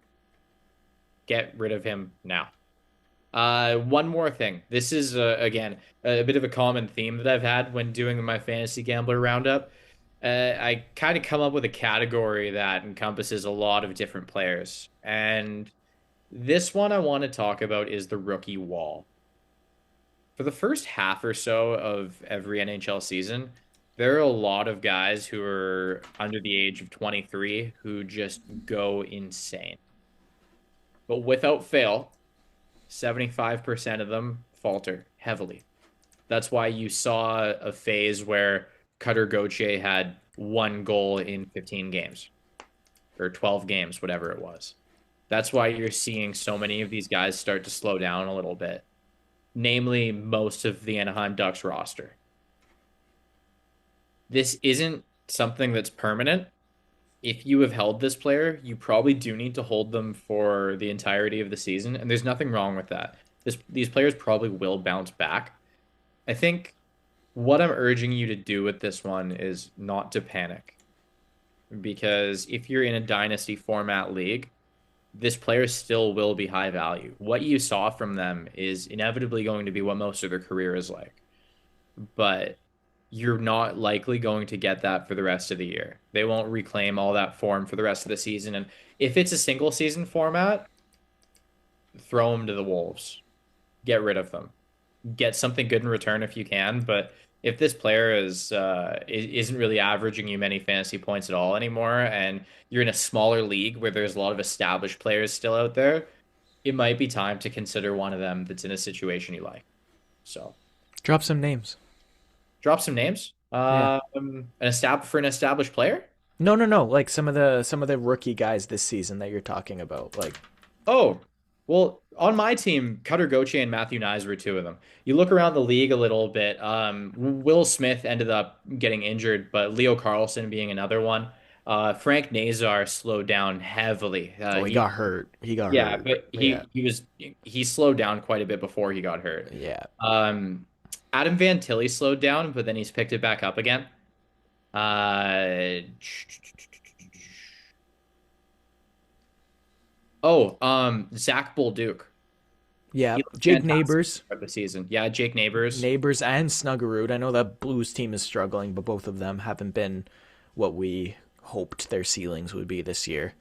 Get rid of him now. One more thing. This is again a bit of a common theme that I've had when doing my fantasy gambler roundup. I kind of come up with a category that encompasses a lot of different players, and this one I want to talk about is the rookie wall. For the first half or so of every NHL season, there are a lot of guys who are under the age of 23 who just go insane. But without fail, 75% of them falter heavily. That's why you saw a phase where Cutter Gauthier had 1 goal in 15 games or 12 games, whatever it was. That's why you're seeing so many of these guys start to slow down a little bit, namely most of the Anaheim Ducks roster. This isn't something that's permanent. If you have held this player, you probably do need to hold them for the entirety of the season, and there's nothing wrong with that. These players probably will bounce back. I think what I'm urging you to do with this one is not to panic, because if you're in a dynasty format league, this player still will be high value. What you saw from them is inevitably going to be what most of their career is like, but you're not likely going to get that for the rest of the year. They won't reclaim all that form for the rest of the season. And if it's a single season format, throw them to the Wolves. Get rid of them. Get something good in return if you can. But if this player isn't really averaging you many fantasy points at all anymore, and you're in a smaller league where there's a lot of established players still out there, it might be time to consider one of them that's in a situation you like. So Drop some names. drop some names. Yeah. For an established player. No, no, no. Like some of the rookie guys this season that you're talking about. Like, Oh, well, on my team, Cutter Gauthier and Matthew Nyes were two of them. You look around the league a little bit. Will Smith ended up getting injured, but Leo Carlson being another one. Frank Nazar slowed down heavily. oh, he got hurt. He got Yeah, hurt. but Yeah. he slowed down quite a bit before he got hurt. Yeah. Um, Adam Van Tilly slowed down, but then he's picked it back up again. Uh, Zach Bolduc. Yeah. He looked Jake fantastic Neighbors. for the season. Yeah, Jake Neighbors. Neighbors and Snuggerud. I know that Blues team is struggling, but both of them haven't been what we hoped their ceilings would be this year.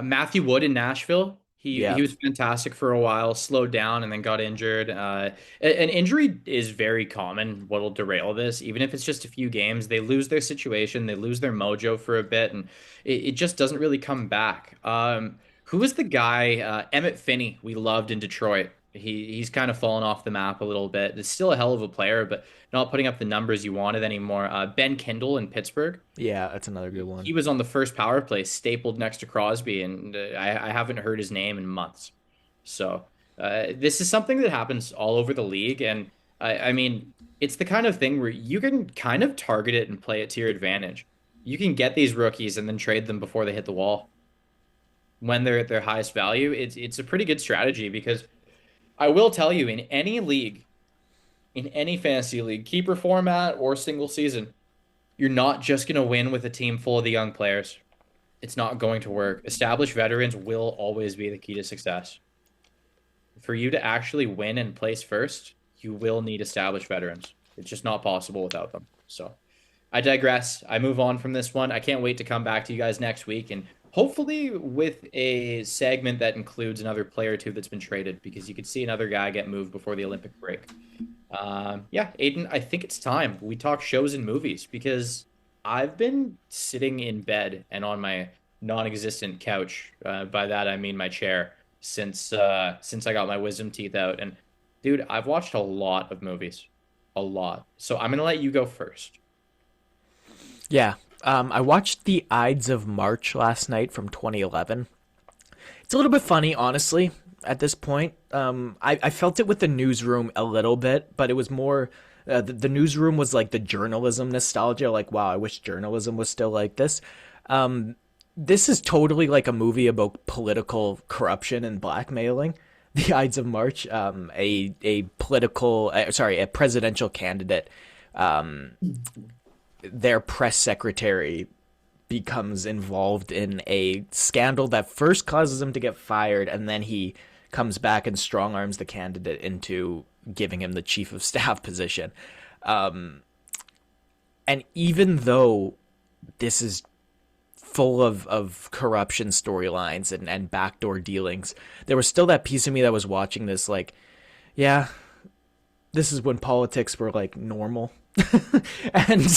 Matthew Wood in Nashville. He Yeah. was fantastic for a while, slowed down, and then got injured. An injury is very common. What'll derail this, even if it's just a few games, they lose their situation, they lose their mojo for a bit, and it just doesn't really come back. Who was the guy? Emmett Finney. We loved in Detroit. He's kind of fallen off the map a little bit. It's still a hell of a player, but not putting up the numbers you wanted anymore. Ben Kindle in Pittsburgh. Yeah, that's another good one. He was on the first power play, stapled next to Crosby, and I haven't heard his name in months. So this is something that happens all over the league, and I mean, it's the kind of thing where you can kind of target it and play it to your advantage. You can get these rookies and then trade them before they hit the wall when they're at their highest value. It's a pretty good strategy because I will tell you, in any league, in any fantasy league, keeper format or single season, you're not just going to win with a team full of the young players. It's not going to work. Established veterans will always be the key to success. For you to actually win and place first, you will need established veterans. It's just not possible without them. So I digress. I move on from this one. I can't wait to come back to you guys next week and hopefully with a segment that includes another player or two that's been traded because you could see another guy get moved before the Olympic break. Yeah, Aiden, I think it's time we talk shows and movies because I've been sitting in bed and on my non-existent couch. By that I mean my chair since I got my wisdom teeth out. And dude, I've watched a lot of movies, a lot. So I'm gonna let you go first. Yeah. I watched The Ides of March last night from 2011. It's a little bit funny, honestly, at this point. I felt it with the newsroom a little bit, but it was more. The newsroom was like the journalism nostalgia. Like, wow, I wish journalism was still like this. This is totally like a movie about political corruption and blackmailing. The Ides of March, a presidential candidate, their press secretary becomes involved in a scandal that first causes him to get fired, and then he comes back and strong arms the candidate into giving him the chief of staff position. And even though this is full of corruption storylines and backdoor dealings, there was still that piece of me that was watching this like, yeah, this is when politics were like normal. And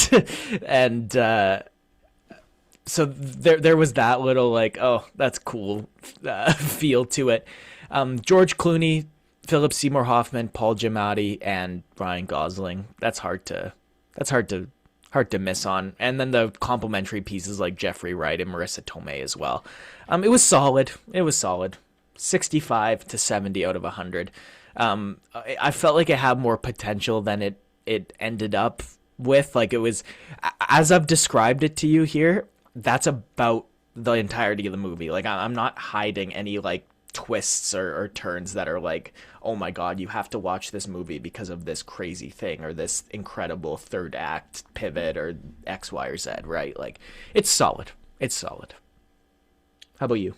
so there was that little like, oh, that's cool feel to it. George Clooney, Philip Seymour Hoffman, Paul Giamatti, and Ryan Gosling. That's hard to miss on. And then the complimentary pieces like Jeffrey Wright and Marissa Tomei as well. It was solid. It was solid. 65 to 70 out of 100. I felt like it had more potential than it ended up with. Like, it was, as I've described it to you here, that's about the entirety of the movie. Like, I'm not hiding any like twists or turns that are like, oh my god, you have to watch this movie because of this crazy thing or this incredible third act pivot or X, Y, or Z, right? Like, it's solid. It's solid. How about you?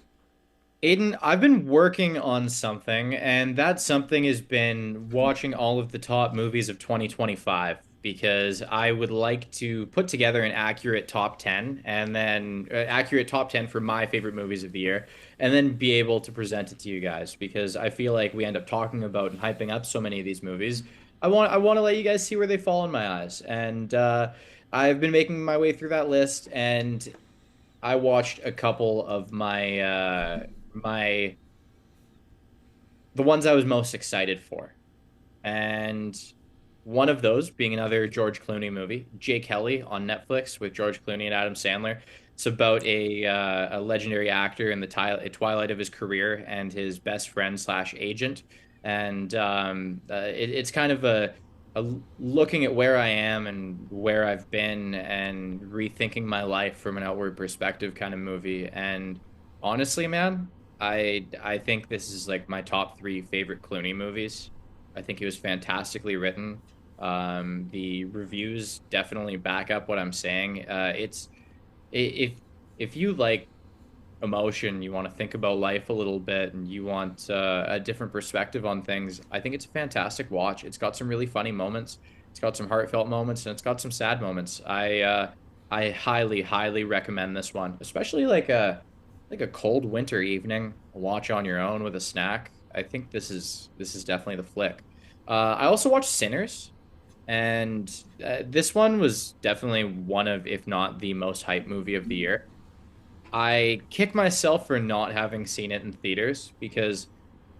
Aiden, I've been working on something, and that something has been watching all of the top movies of 2025 because I would like to put together an accurate top 10 and then accurate top 10 for my favorite movies of the year, and then be able to present it to you guys because I feel like we end up talking about and hyping up so many of these movies. I want to let you guys see where they fall in my eyes, and I've been making my way through that list, and I watched a couple of my the ones I was most excited for. And one of those being another George Clooney movie, Jay Kelly on Netflix with George Clooney and Adam Sandler. It's about a legendary actor in the twilight of his career and his best friend slash agent. And it's kind of a looking at where I am and where I've been and rethinking my life from an outward perspective kind of movie. And honestly, man, I think this is like my top three favorite Clooney movies. I think it was fantastically written. The reviews definitely back up what I'm saying. If if you like emotion, you want to think about life a little bit, and you want a different perspective on things, I think it's a fantastic watch. It's got some really funny moments. It's got some heartfelt moments, and it's got some sad moments. I highly, highly recommend this one, especially like a cold winter evening, a watch on your own with a snack. I think this is definitely the flick. I also watched Sinners, and this one was definitely one of, if not the most hype movie of the year. I kick myself for not having seen it in theaters because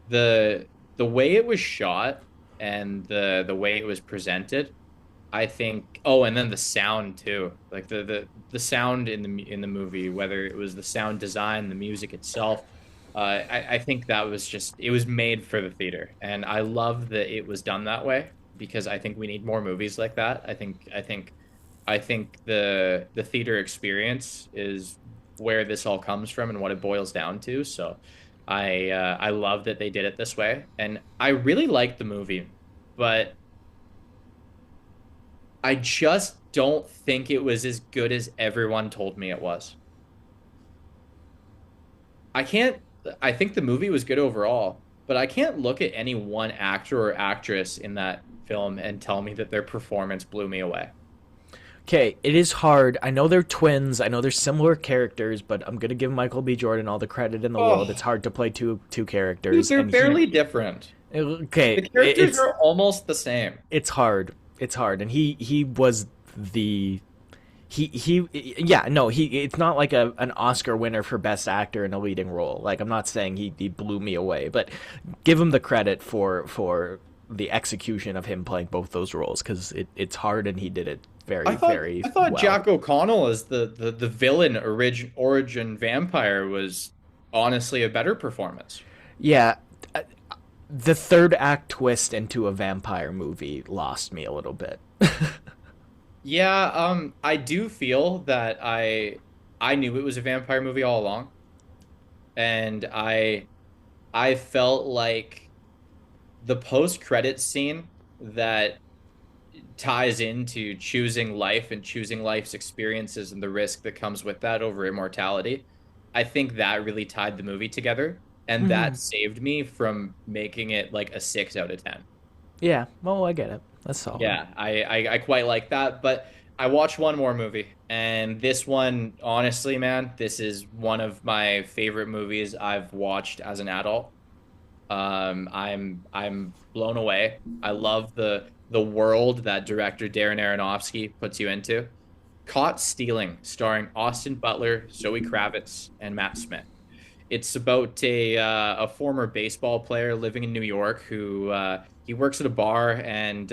the way it was shot and the way it was presented, I think. Oh, and then the sound too, like the sound in the movie, whether it was the sound design, the music itself. I think that was just it was made for the theater, and I love that it was done that way because I think we need more movies like that. I think the theater experience is where this all comes from and what it boils down to. So I love that they did it this way, and I really liked the movie, but I just don't think it was as good as everyone told me it was. I can't, I think the movie was good overall, but I can't look at any one actor or actress in that film and tell me that their performance blew me away. Okay, it is hard. I know they're twins. I know they're similar characters, but I'm gonna give Michael B. Jordan all the credit in the world. It's Oh, hard to play two dude, characters, they're and he. barely different. Okay, The characters are almost the same. it's hard. It's hard, and he was the he yeah, no, he it's not like an Oscar winner for best actor in a leading role. Like, I'm not saying he blew me away, but give him the credit for the execution of him playing both those roles because it's hard and he did it I very thought very I thought well. Jack O'Connell as the villain origin vampire was honestly a better performance. Yeah, the third act twist into a vampire movie lost me a little bit. Yeah, I do feel that I knew it was a vampire movie all along, and I felt like the post-credit scene that ties into choosing life and choosing life's experiences and the risk that comes with that over immortality. I think that really tied the movie together. and Hmm. that saved me from making it like a 6 out of 10. Yeah. Well, I get it. That's solid. Yeah, I quite like that. But I watched one more movie, and this one, honestly, man, this is one of my favorite movies I've watched as an adult. I'm blown away. I love the world that director Darren Aronofsky puts you into. Caught Stealing, starring Austin Butler, Zoe Kravitz, and Matt Smith. It's about a former baseball player living in New York who he works at a bar, and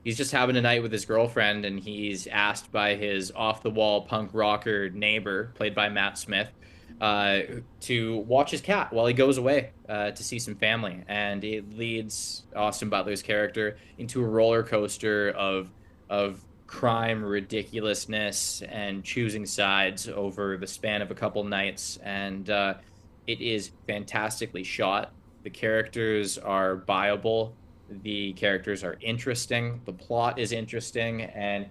he's just having a night with his girlfriend, and he's asked by his off the wall punk rocker neighbor, played by Matt Smith, uh, to watch his cat while he goes away to see some family, and it leads Austin Butler's character into a roller coaster of crime, ridiculousness, and choosing sides over the span of a couple nights. And it is fantastically shot. The characters are viable. The characters are interesting. The plot is interesting, and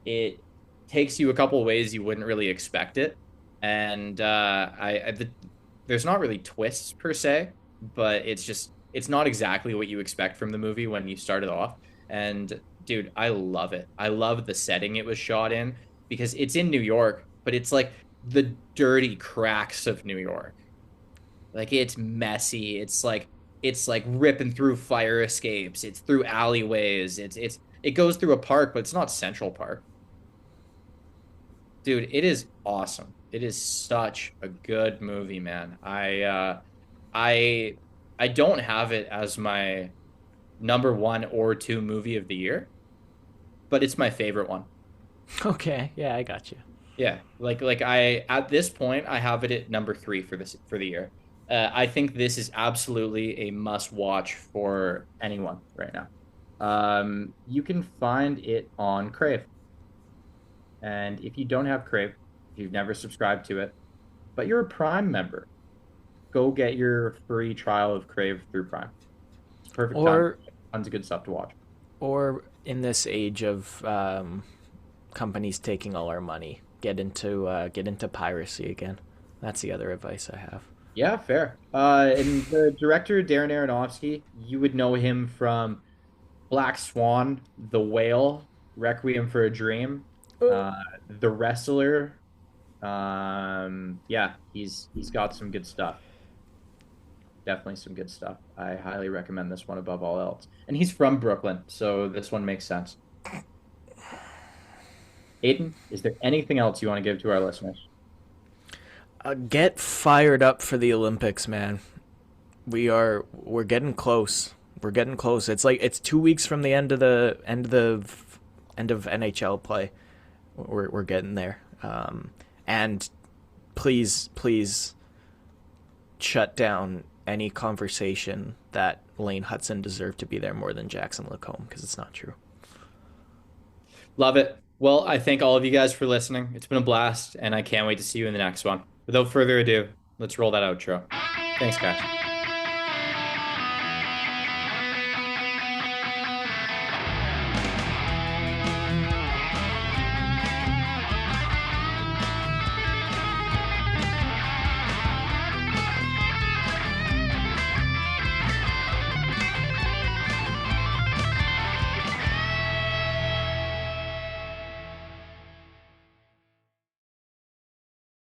it takes you a couple of ways you wouldn't really expect it. And there's not really twists per se, but it's not exactly what you expect from the movie when you start it off. And dude, I love it. I love the setting it was shot in because it's in New York, but it's like the dirty cracks of New York. Like it's messy. It's like ripping through fire escapes. It's through alleyways. It goes through a park, but it's not Central Park. Dude, it is awesome. It is such a good movie, man. I I don't have it as my number one or two movie of the year, but it's my favorite one. Okay. Yeah, I got you. Yeah, like I at this point I have it at number three for the year. I think this is absolutely a must watch for anyone right now. You can find it on Crave, and if you don't have Crave, if you've never subscribed to it, but you're a Prime member, go get your free trial of Crave through Prime. It's perfect time. Or Tons of good stuff to watch. or in this age of companies taking all our money, get into piracy again. That's the other advice I have. Yeah, fair. And the director Darren Aronofsky, you would know him from Black Swan, The Whale, Requiem for a Dream, uh, The Wrestler. Yeah, he's got some good stuff. Definitely some good stuff. I highly recommend this one above all else. And he's from Brooklyn, so this one makes sense. Aiden, is there anything else you want to give to our listeners? Get fired up for the Olympics, man. We're getting close. We're getting close. It's like it's 2 weeks from the end of NHL play. We're getting there. And please shut down any conversation that Lane Hudson deserved to be there more than Jackson LaCombe, because it's not true. Love it. Well, I thank all of you guys for listening. It's been a blast, and I can't wait to see you in the next one. Without further ado, let's roll that outro. Thanks, guys.